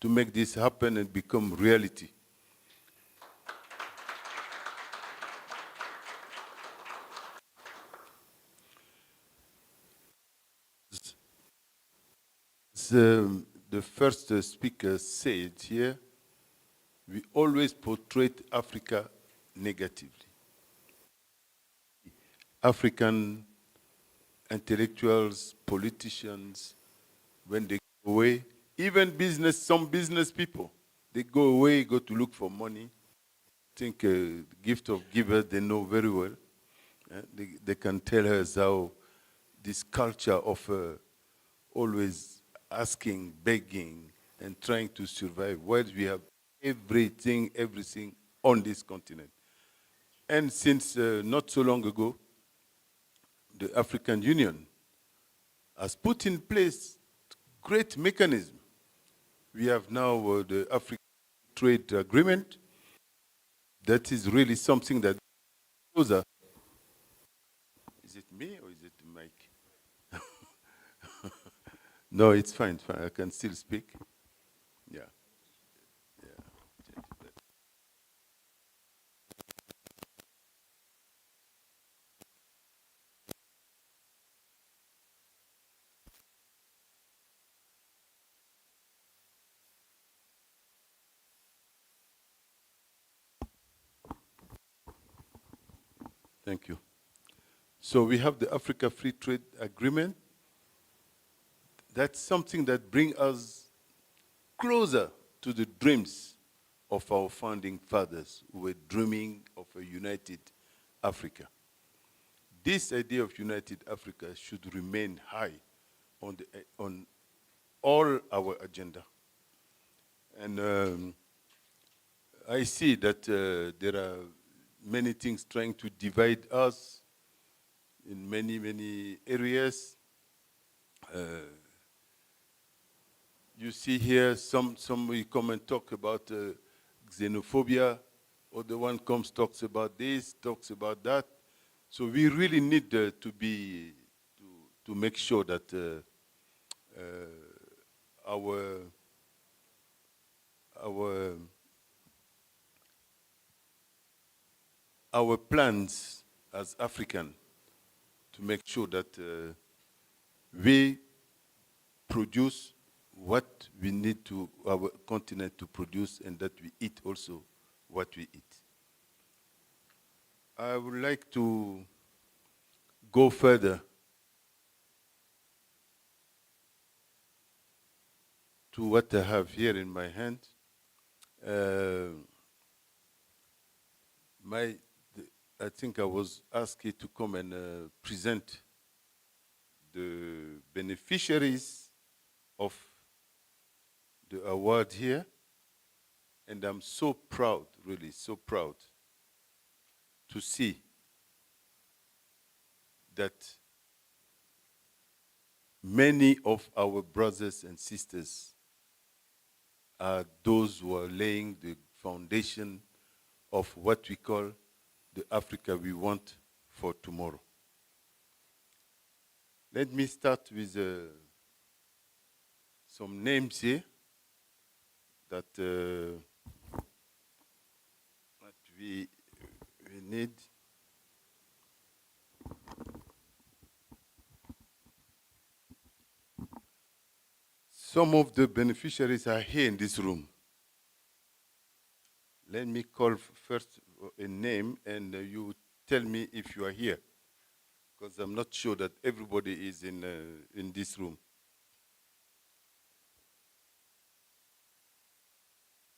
to make this happen and become reality. As the first speaker said here, we always portray Africa negatively. African intellectuals, politicians, when they go away, even some business people, they go away, go to look for money. I think gift of giver, they know very well. They can tell us how this culture of always asking, begging, and trying to survive, while we have everything on this continent. And since not so long ago, the African Union has put in place great mechanism. We have now the African Trade Agreement. That is really something that goes. Is it me or is it the mic? No, it's fine, fine. I can still speak. Yeah. Thank you. So we have the Africa Free Trade Agreement. That's something that brings us closer to the dreams of our founding fathers who were dreaming of a united Africa. This idea of united Africa should remain high on all our agenda. And I see that there are many things trying to divide us in many areas. You see here, some we come and talk about xenophobia, other one comes, talks about this, talks about that. So we really need to make sure that our plans as African to make sure that we produce what we need to our continent to produce, and that we eat also what we eat. I would like to go further to what I have here in my hand. I think I was asked to come and present the beneficiaries of the award here, and I'm so proud, really so proud, to see that many of our brothers and sisters are those who are laying the foundation of what we call the Africa we want for tomorrow. Let me start with some names here that we need. Some of the beneficiaries are here in this room. Let me call first a name, and you tell me if you are here, because I'm not sure that everybody is in this room.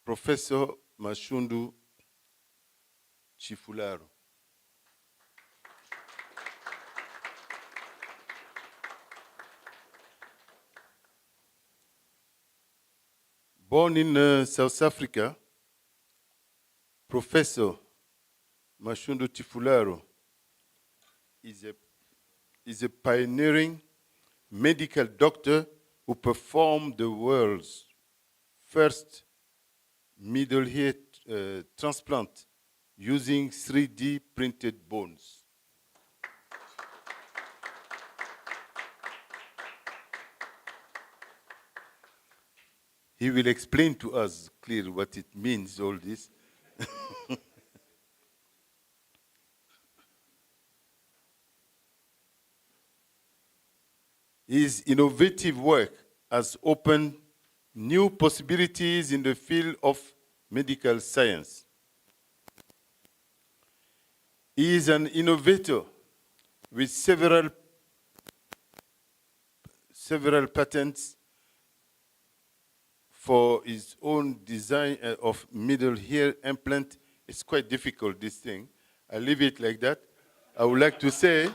Professor Mashudu Tshifularo. Born in South Africa, Professor Mashudu Tshifularo is a pioneering medical doctor who performed the world's first middle ear transplant using 3D printed bones. He will explain to us clearly what it means, all this. His innovative work has opened new possibilities in the field of medical science. He is an innovator with several patents for his own design of middle ear implant. It's quite difficult, this thing. I leave it like that. I would like to say,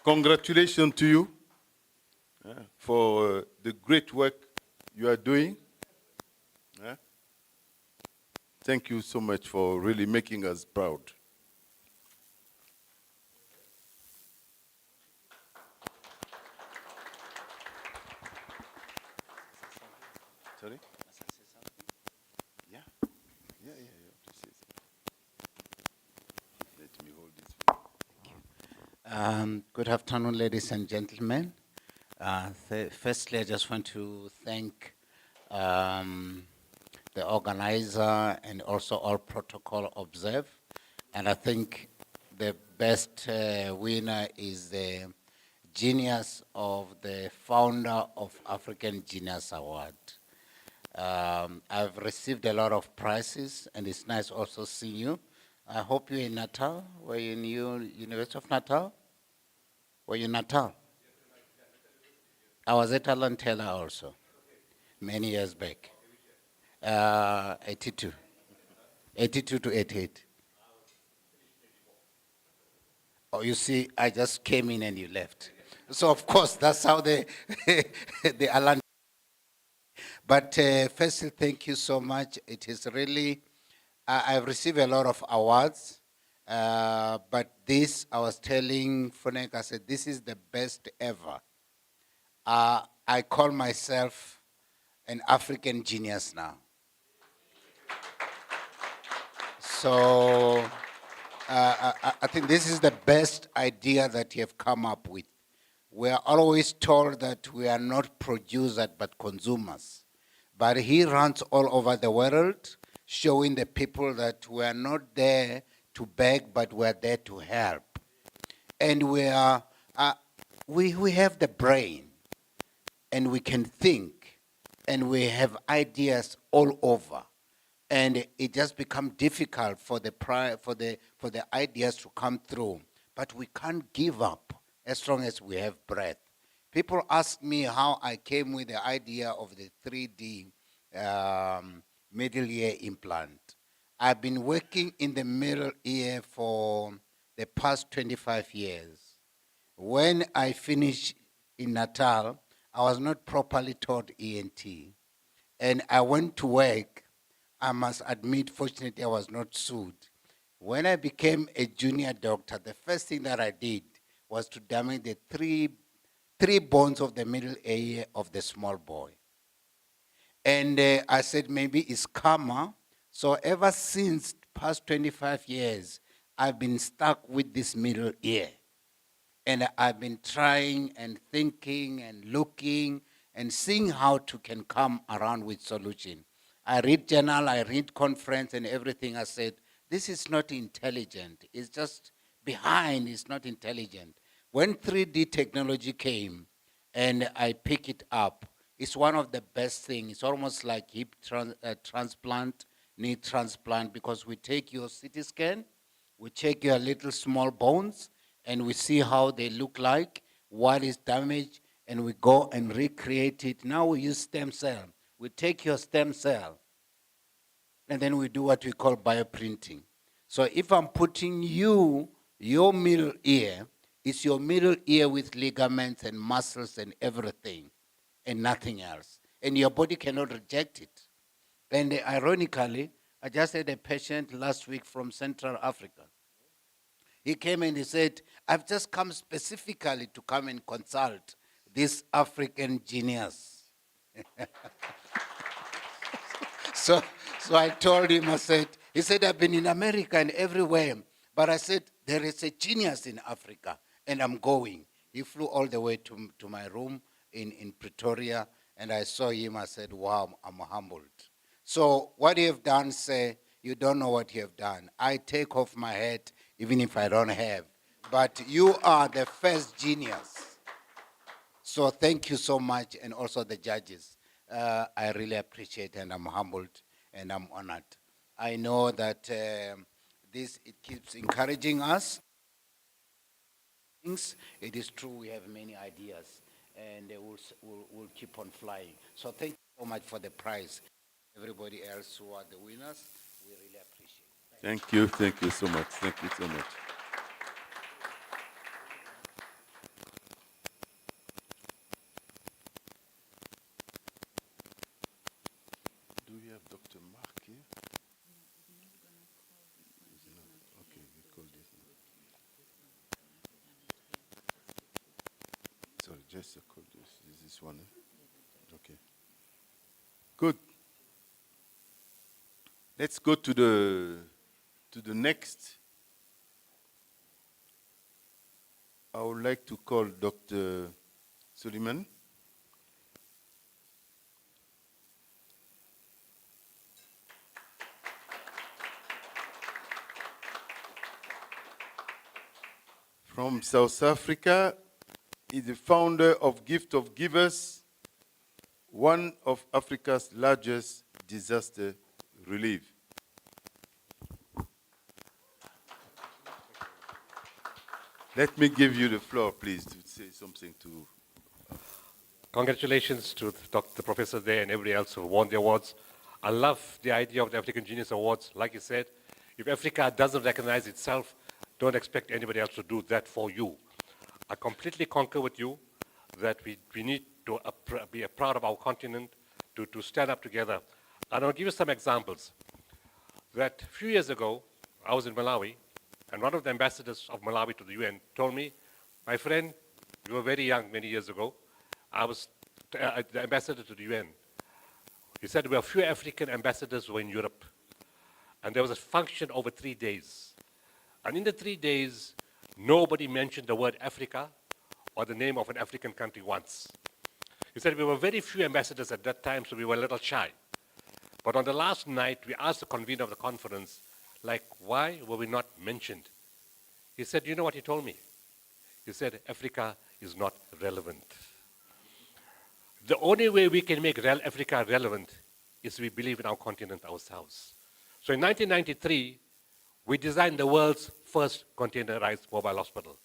congratulations to you for the great work you are doing. Thank you so much for really making us proud. Sorry? Yeah. Yeah. To say something. Let me hold this. Good afternoon, ladies and gentlemen. Firstly, I just want to thank the organizer and also all protocol observed. And I think the best winner is the genius of the founder of African Genius Award. I've received a lot of prizes, and it's nice also seeing you. I hope you're in Natal. Were you in University of Natal? Were you in Natal? I was at Alan Taylor also, many years back. 82. 82 to 88. Oh, you see, I just came in and you left. So, of course, that's how the Alan. But firstly, thank you so much. It is really, I've received a lot of awards. But this, I was telling Funek, I said, this is the best ever. I call myself an African genius now. So I think this is the best idea that you have come up with. We are always told that we are not producers but consumers. But he runs all over the world, showing the people that we are not there to beg, but we are there to help. And we have the brain, and we can think, and we have ideas all over. And it just becomes difficult for the ideas to come through. But we can't give up as long as we have breath. People ask me how I came with the idea of the 3D middle ear implant. I've been working in the middle ear for the past 25 years. When I finished in Natal, I was not properly taught ENT. And I went to work. I must admit, fortunately, I was not sued. When I became a junior doctor, the first thing that I did was to damage the three bones of the middle ear of the small boy. And I said, maybe it's karma. So ever since past 25 years, I've been stuck with this middle ear. And I've been trying and thinking and looking and seeing how to can come around with solution. I read journal, I read conference and everything. I said, this is not intelligent. It's just behind, it's not intelligent. When 3D technology came and I pick it up, it's one of the best things. It's almost like hip transplant, knee transplant, because we take your CT scan, we check your little small bones, and we see how they look like, what is damaged, and we go and recreate it. Now we use stem cell. We take your stem cell, and then we do what we call bioprinting. So if I'm putting your middle ear, it's your middle ear with ligaments and muscles and everything, and nothing else. And your body cannot reject it. And ironically, I just had a patient last week from Central Africa. He came and he said, I've just come specifically to come and consult this African genius. So I told him, he said, I've been in America and everywhere. But I said, there is a genius in Africa, and I'm going. He flew all the way to my room in Pretoria, and I saw him. I said, wow, I'm humbled. So what you have done, say, you don't know what you have done. I take off my hat, even if I don't have. But you are the first genius. So thank you so much, and also the judges. I really appreciate, and I'm humbled, and I'm honored. I know that it keeps encouraging us. It is true, we have many ideas, and we'll keep on flying. So thank you so much for the prize. Everybody else who are the winners, we really appreciate it. Thank you so much, thank you so much. Do we have Dr. Mark here? Is he not? Okay, we call this one. Sorry, just a call this one. Okay. Good. Let's go to the next. I would like to call Dr. Sooliman. From South Africa, is the founder of Gift of Givers, one of Africa's largest disaster relief. Let me give you the floor, please, to say something to. Congratulations to the professor there and everybody else who won the awards. I love the idea of the African Genius Awards. Like you said, if Africa doesn't recognize itself, don't expect anybody else to do that for you. I completely concur with you that we need to be proud of our continent, to stand up together. And I'll give you some examples. That a few years ago, I was in Malawi, and one of the ambassadors of Malawi to the UN told me, my friend, you were very young many years ago. I was the ambassador to the UN. He said, there were a few African ambassadors who were in Europe. And there was a function over 3 days. And in the 3 days, nobody mentioned the word Africa or the name of an African country once. He said, we were very few ambassadors at that time, so we were a little shy. But on the last night, we asked the convener of the conference, like, why were we not mentioned? He said, you know what he told me? He said, Africa is not relevant. The only way we can make Africa relevant is we believe in our continent ourselves. So in 1993, we designed the world's first containerized mobile hospital.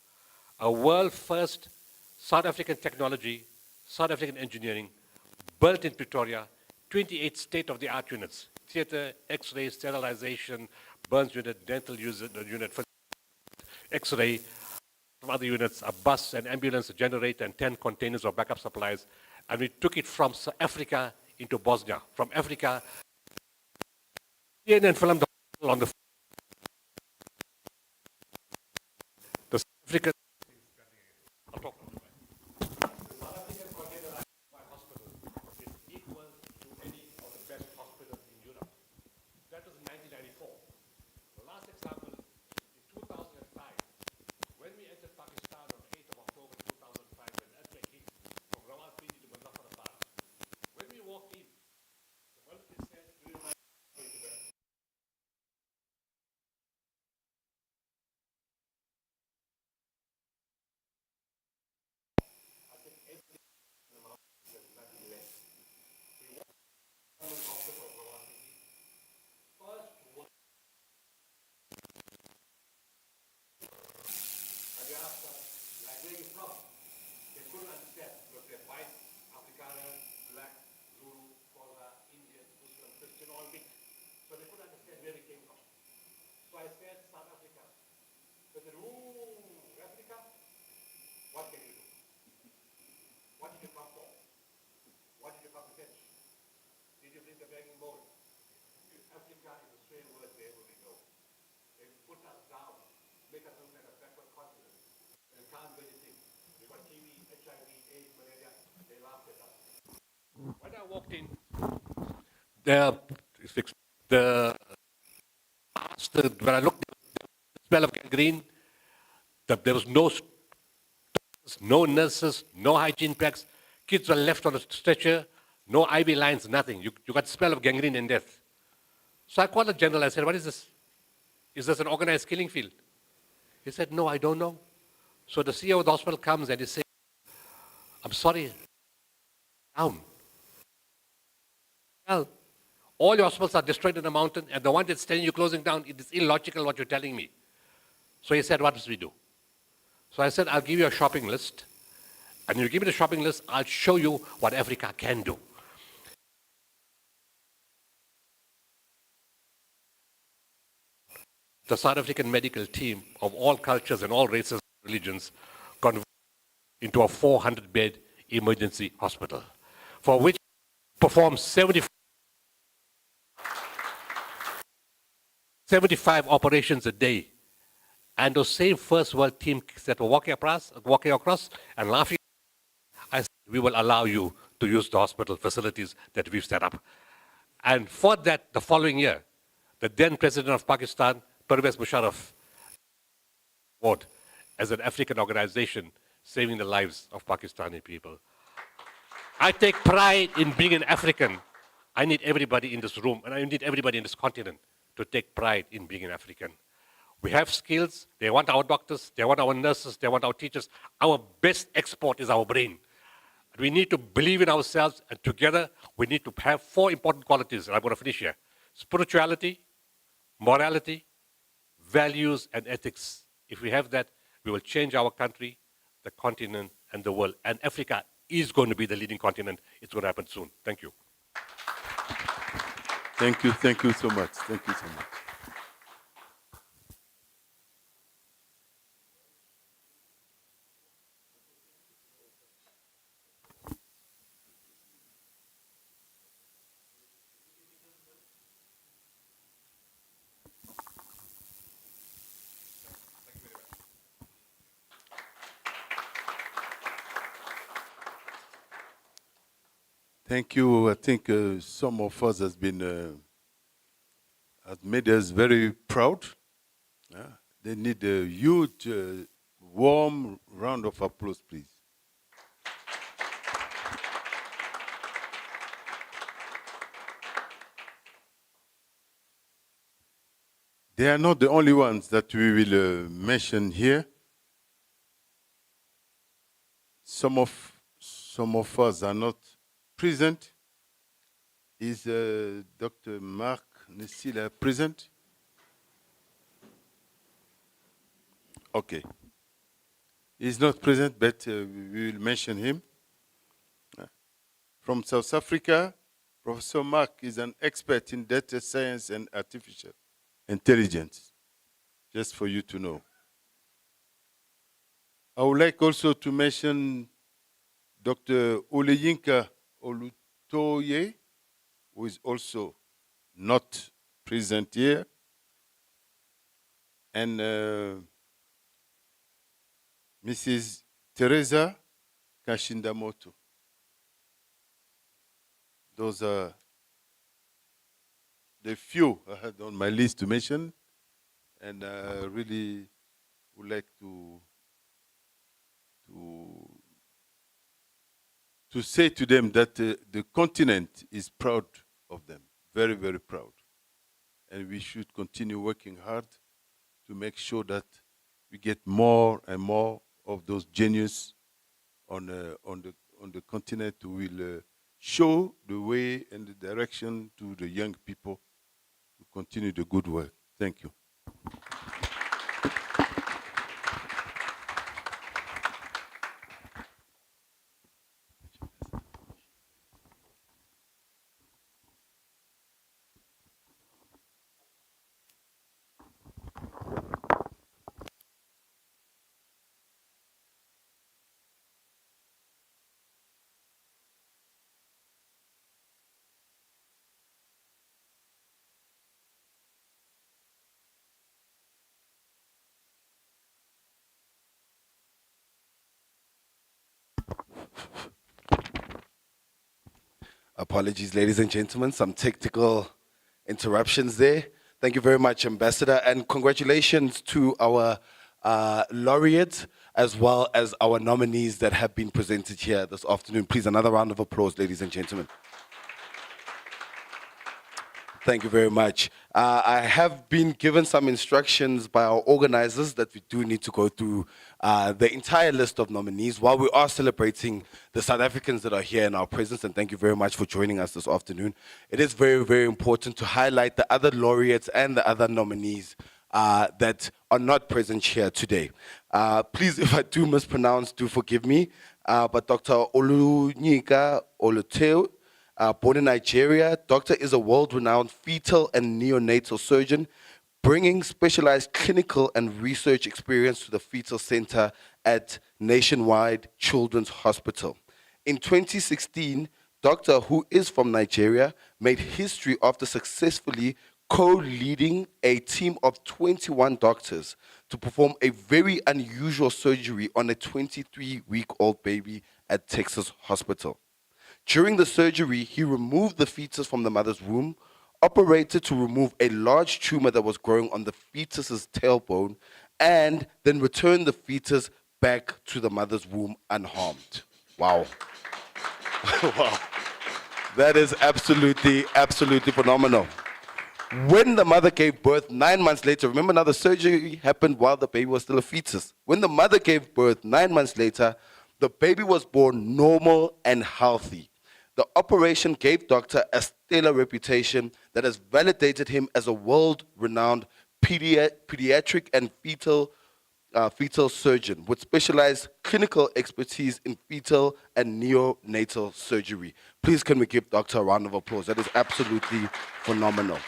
A world first South African technology, South African engineering, built in Pretoria, 28 state-of-the-art units, theater, X-ray, sterilization, burns unit, dental unit, X-ray, some other units, a bus, an ambulance, a generator, and 10 containers of backup supplies. And we took it from Africa into Bosnia. From Africa, and filmed on the South African. I'll talk about it. The South African containerized hospital is equal to any of the best hospitals in Europe. That was in 1994. The last example, in 2005, when we entered Pakistan on 8th of October 2005, when earthquake hit from Rawalpindi to Mhlophe. When we walked in, the military said, do you mind going to bed? When I walked in, when I looked, the smell of gangrene, there was no nurses, no hygiene packs. Kids were left on a stretcher, no IV lines, nothing. You got the smell of gangrene and death. So I called the general, I said, what is this? Is this an organized killing field? He said, no, I don't know. So the CEO of the hospital comes and he says, I'm sorry, down. Well, all your hospitals are destroyed in the mountain, and the one that's telling you closing down, it is illogical what you're telling me. So he said, what must we do? So I said, I'll give you a shopping list, and you give me the shopping list, I'll show you what Africa can do. The South African medical team of all cultures and all races and religions converted into a 400-bed emergency hospital, for which performs 75 operations a day. And those same first world teams that were walking across and laughing, I said, we will allow you to use the hospital facilities that we've set up. And for that, the following year, the then president of Pakistan, Pervez Musharraf, award as an African organization saving the lives of Pakistani people. I take pride in being an African. I need everybody in this room, and I need everybody in this continent to take pride in being an African. We have skills. They want our doctors. They want our nurses. They want our teachers. Our best export is our brain. We need to believe in ourselves, and together we need to have 4 important qualities, and I'm going to finish here. Spirituality, morality, values, and ethics. If we have that, we will change our country, the continent, and the world. And Africa is going to be the leading continent. It's going to happen soon. Thank you. Thank you so much. Thank you so much. Thank you. I think some of us has made us very proud. They need a huge, warm round of applause, please. They are not the only ones that we will mention here. Some of us are not present. Is Dr. Mark Nasila present? Okay. He's not present, but we will mention him. From South Africa, Professor Mark is an expert in data science and artificial intelligence, just for you to know. I would like also to mention Dr. Oleyinka Olutoye, who is also not present here, and Mrs. Teresa Kashindamoto. Those are the few I had on my list to mention, and I really would like to say to them that the continent is proud of them, very, very proud. And we should continue working hard to make sure that we get more and more of those genius on the continent who will show the way and the direction to the young people to continue the good work. Thank you. Apologies, ladies and gentlemen, some technical interruptions there. Thank you very much, Ambassador, and congratulations to our laureates as well as our nominees that have been presented here this afternoon. Please, another round of applause, ladies and gentlemen. Thank you very much. I have been given some instructions by our organizers that we do need to go through the entire list of nominees while we are celebrating the South Africans that are here in our presence, and thank you very much for joining us this afternoon. It is very, very important to highlight the other laureates and the other nominees that are not present here today. Please, if I do mispronounce, do forgive me, but Dr. Olunyika Oluteo, born in Nigeria, Doctor is a world-renowned fetal and neonatal surgeon, bringing specialized clinical and research experience to the fetal center at Nationwide Children's Hospital. In 2016, Doctor, who is from Nigeria, made history after successfully co-leading a team of 21 doctors to perform a very unusual surgery on a 23-week-old baby at Texas Hospital. During the surgery, he removed the fetus from the mother's womb, operated to remove a large tumor that was growing on the fetus's tailbone, and then returned the fetus back to the mother's womb unharmed. Wow. Wow. That is absolutely, absolutely phenomenal. When the mother gave birth 9 months later, remember now the surgery happened while the baby was still a fetus. When the mother gave birth 9 months later, the baby was born normal and healthy. The operation gave Doctor a stellar reputation that has validated him as a world-renowned pediatric and fetal surgeon with specialized clinical expertise in fetal and neonatal surgery. Please can we give Doctor a round of applause? That is absolutely phenomenal.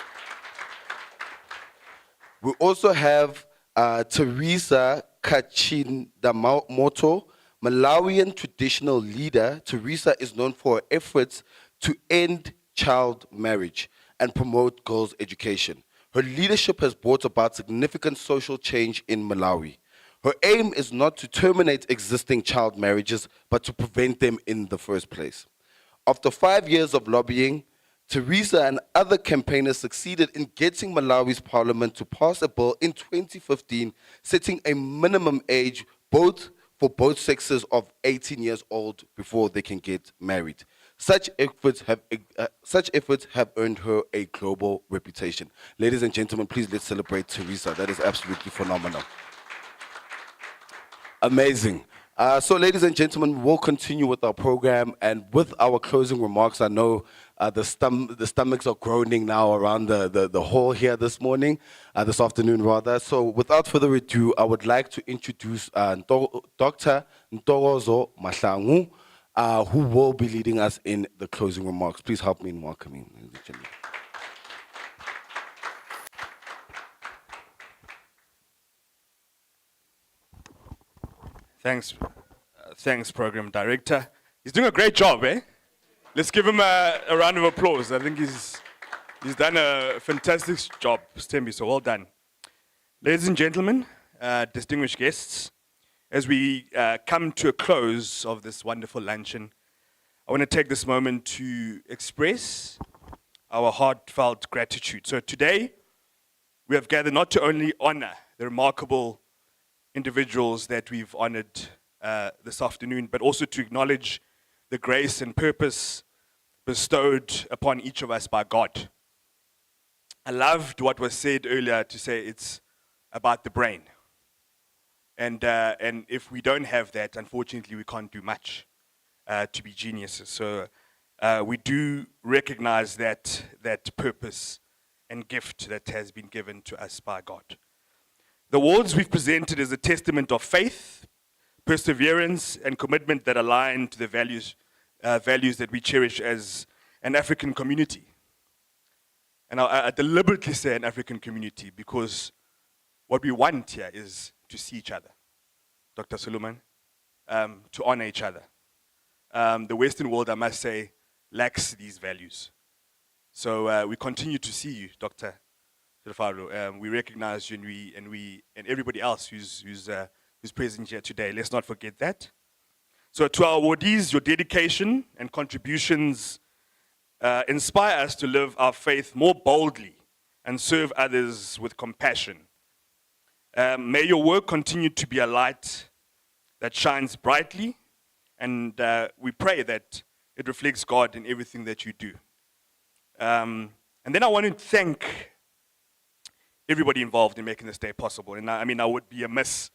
We also have Teresa Kachindamoto, Malawian traditional leader. Teresa is known for her efforts to end child marriage and promote girls' education. Her leadership has brought about significant social change in Malawi. Her aim is not to terminate existing child marriages, but to prevent them in the first place. After 5 years of lobbying, Teresa and other campaigners succeeded in getting Malawi's parliament to pass a bill in 2015, setting a minimum age for both sexes of 18 years old before they can get married. Such efforts have earned her a global reputation. Ladies and gentlemen, please let's celebrate Teresa. That is absolutely phenomenal. Amazing. So ladies and gentlemen, we'll continue with our program, and with our closing remarks, I know the stomachs are groaning now around the hall here this morning, this afternoon rather. So without further ado, I would like to introduce Dr. Ntorozo Mahlangu, who will be leading us in the closing remarks. Please help me in welcoming, ladies and gentlemen. Thanks, Program Director. He's doing a great job, eh? Let's give him a round of applause. I think he's done a fantastic job, Stembi, so well done. Ladies and gentlemen, distinguished guests, as we come to a close of this wonderful luncheon, I want to take this moment to express our heartfelt gratitude. So today, we have gathered not to only honor the remarkable individuals that we've honored this afternoon, but also to acknowledge the grace and purpose bestowed upon each of us by God. I loved what was said earlier to say it's about the brain. And if we don't have that, unfortunately, we can't do much to be geniuses. So we do recognize that purpose and gift that has been given to us by God. The awards we've presented is a testament of faith, perseverance, and commitment that align to the values that we cherish as an African community. And I deliberately say an African community because what we want here is to see each other, Dr. Sooliman, to honor each other. The Western world, I must say, lacks these values. So we continue to see you, Dr. Tshifularo. We recognize you and everybody else who's present here today. Let's not forget that. So to our awardees, your dedication and contributions inspire us to live our faith more boldly and serve others with compassion. May your work continue to be a light that shines brightly, and we pray that it reflects God in everything that you do. And then I want to thank everybody involved in making this day possible. And I mean, I would be amiss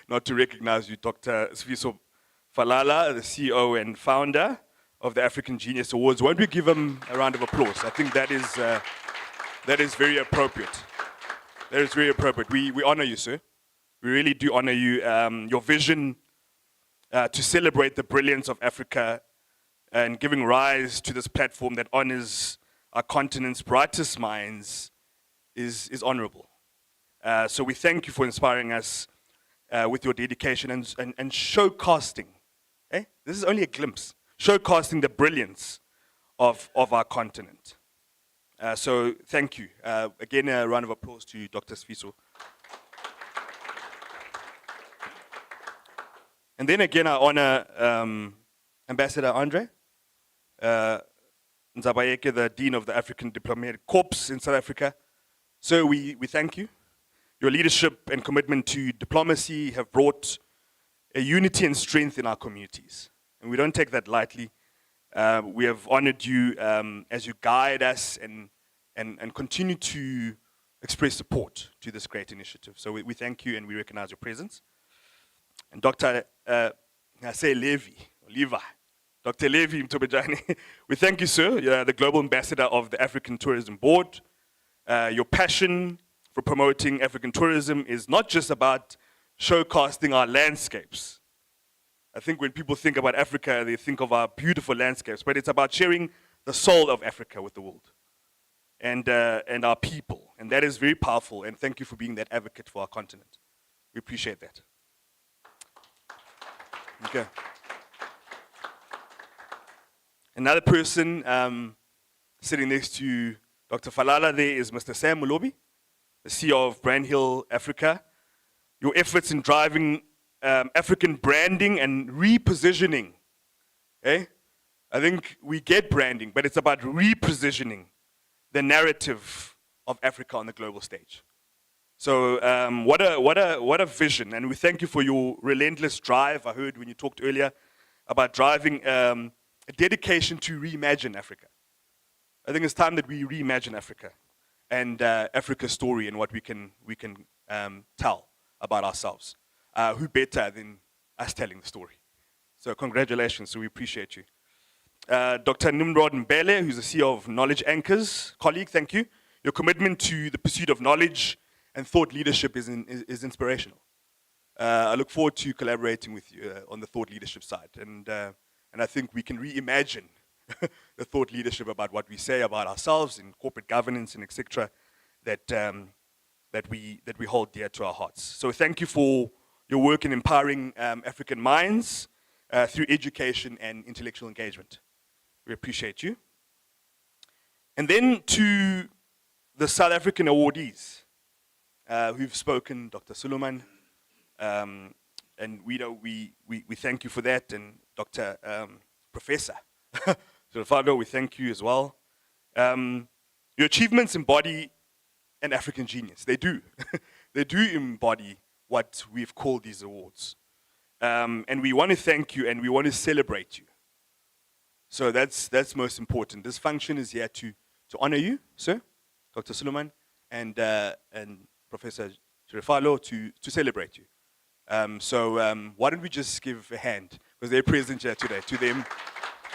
not to recognize you, Dr. Tshifularo, the CEO and founder of the African Genius Awards. Won't we give him a round of applause? I think that is very appropriate. That is very appropriate. We honor you, sir. We really do honor you. Your vision to celebrate the brilliance of Africa and giving rise to this platform that honors our continent's brightest minds is honorable. So we thank you for inspiring us with your dedication and showcasting. This is only a glimpse. Showcasting the brilliance of our continent. So thank you. Again, a round of applause to you, Dr. Tshifularo. And then again, I honor Ambassador Andre Nzabayeke, the Dean of the African Diplomatic Corps in South Africa. So we thank you. Your leadership and commitment to diplomacy have brought a unity and strength in our communities. And we don't take that lightly. We have honored you as you guide us and continue to express support to this great initiative. So we thank you and we recognize your presence. And Dr. Dr. Levi Mtobejane, we thank you, sir. You're the Global Ambassador of the African Tourism Board. Your passion for promoting African tourism is not just about showcasing our landscapes. I think when people think about Africa, they think of our beautiful landscapes, but it's about sharing the soul of Africa with the world and our people. And that is very powerful, and thank you for being that advocate for our continent. We appreciate that. Okay. Another person sitting next to Dr. Falala there is Mr. Sam Mhlophe, the CEO of Brand Hill Africa. Your efforts in driving African branding and repositioning. I think we get branding, but it's about repositioning the narrative of Africa on the global stage. So what a vision, and we thank you for your relentless drive. I heard when you talked earlier about driving a dedication to reimagine Africa. I think it's time that we reimagine Africa and Africa's story and what we can tell about ourselves. Who better than us telling the story? So congratulations, so we appreciate you. Dr. Nimrod Mbele, who's the CEO of Knowledge Anchors. Colleague, thank you. Your commitment to the pursuit of knowledge and thought leadership is inspirational. I look forward to collaborating with you on the thought leadership side. And I think we can reimagine the thought leadership about what we say about ourselves in corporate governance and etc. that we hold dear to our hearts. So thank you for your work in empowering African minds through education and intellectual engagement. We appreciate you. And then to the South African awardees who've spoken, Dr. Sooliman, and we thank you for that, and Dr. Professor Tshifularo, we thank you as well. Your achievements embody an African genius. They do. They do embody what we've called these awards. And we want to thank you and we want to celebrate you. So that's most important. This function is here to honor you, sir, Dr. Sooliman, and Professor Tshifularo to celebrate you. So why don't we just give a hand, because they're present here today. To them,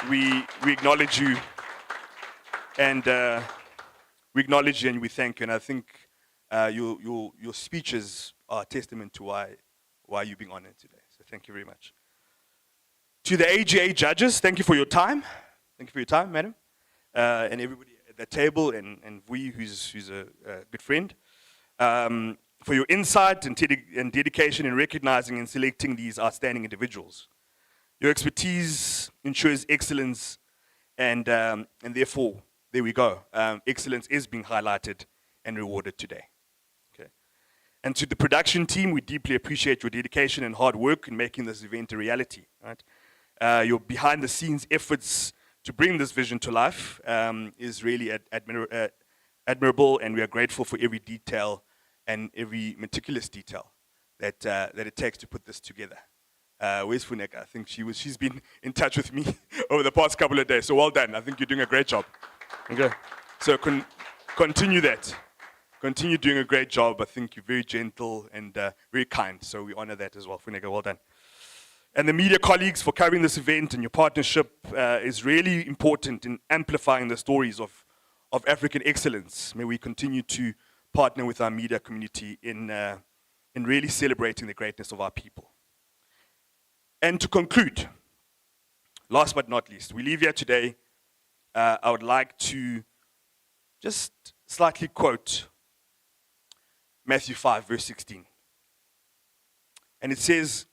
we acknowledge you, and we acknowledge you and we thank you. And I think your speeches are a testament to why you're being honored today. So thank you very much. To the AGA judges, thank you for your time. Thank you for your time, madam, and everybody at the table, and Vui, who's a good friend. For your insight and dedication in recognizing and selecting these outstanding individuals. Your expertise ensures excellence, and therefore, there we go. Excellence is being highlighted and rewarded today. Okay. And to the production team, we deeply appreciate your dedication and hard work in making this event a reality. Right? Your behind-the-scenes efforts to bring this vision to life is really admirable, and we are grateful for every detail and every meticulous detail that it takes to put this together. Where's Funeka? I think she's been in touch with me over the past couple of days. So well done. I think you're doing a great job. Okay. So continue that. Continue doing a great job. I think you're very gentle and very kind, so we honor that as well. Funeka, well done. And the media colleagues for covering this event, and your partnership is really important in amplifying the stories of African excellence. May we continue to partner with our media community in really celebrating the greatness of our people. And to conclude, last but not least, we leave here today. I would like to just slightly quote Matthew 5, verse 16. And it says,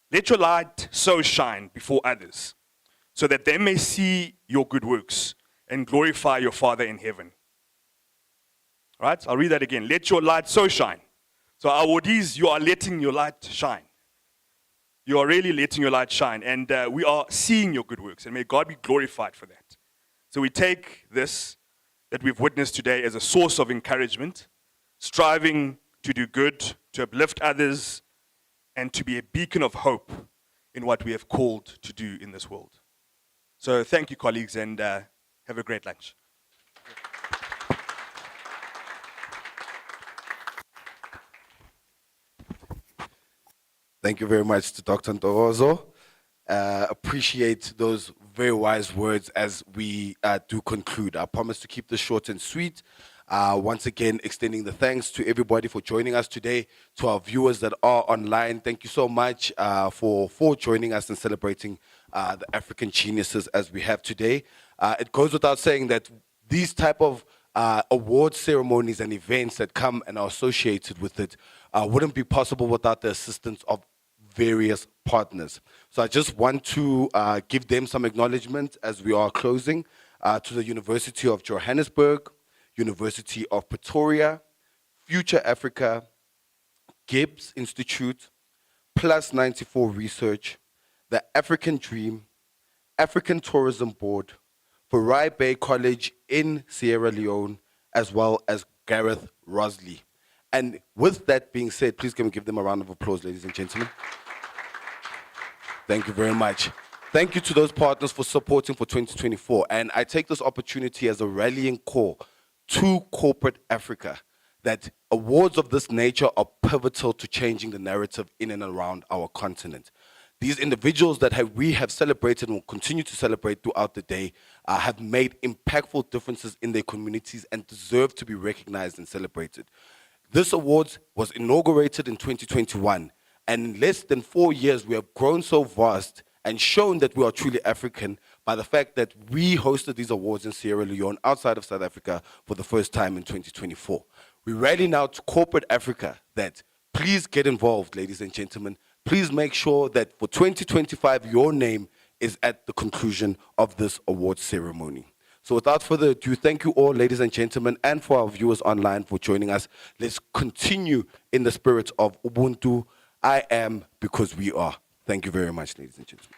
"Let your light so shine before others, so that they may see your good works and glorify your Father in heaven." All right, I'll read that again. Let your light so shine. So our awardees, you are letting your light shine. You are really letting your light shine, and we are seeing your good works, and may God be glorified for that. So we take this that we've witnessed today as a source of encouragement, striving to do good, to uplift others, and to be a beacon of hope in what we have called to do in this world. So thank you, colleagues, and have a great lunch. Thank you very much to Dr. Ntorozo. Appreciate those very wise words as we do conclude. I promise to keep this short and sweet. Once again, extending the thanks to everybody for joining us today, to our viewers that are online. Thank you so much for joining us and celebrating the African geniuses as we have today. It goes without saying that these type of award ceremonies and events that come and are associated with it wouldn't be possible without the assistance of various partners. So I just want to give them some acknowledgement as we are closing to the University of Johannesburg, University of Pretoria, Future Africa, Gibbs Institute, Plus 94 Research, the African Dream, African Tourism Board, Farai Bay College in Sierra Leone, as well as Gareth Rosley. And with that being said, please can we give them a round of applause, ladies and gentlemen. Thank you very much. Thank you to those partners for supporting for 2024. And I take this opportunity as a rallying call to corporate Africa that awards of this nature are pivotal to changing the narrative in and around our continent. These individuals that we have celebrated and will continue to celebrate throughout the day have made impactful differences in their communities and deserve to be recognized and celebrated. This award was inaugurated in 2021, and in less than 4 years, we have grown so vast and shown that we are truly African by the fact that we hosted these awards in Sierra Leone outside of South Africa for the first time in 2024. We rally now to corporate Africa that please get involved, ladies and gentlemen. Please make sure that for 2025, your name is at the conclusion of this award ceremony. So without further ado, thank you all, ladies and gentlemen, and for our viewers online for joining us. Let's continue in the spirit of Ubuntu. I am because we are. Thank you very much, ladies and gentlemen.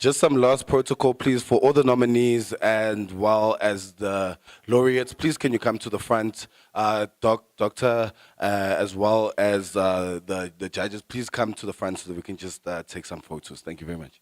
Just some last protocol, please, for all the nominees and well as the laureates. Please, can you come to the front? Doctor, as well as the judges, please come to the front so that we can just take some photos. Thank you very much.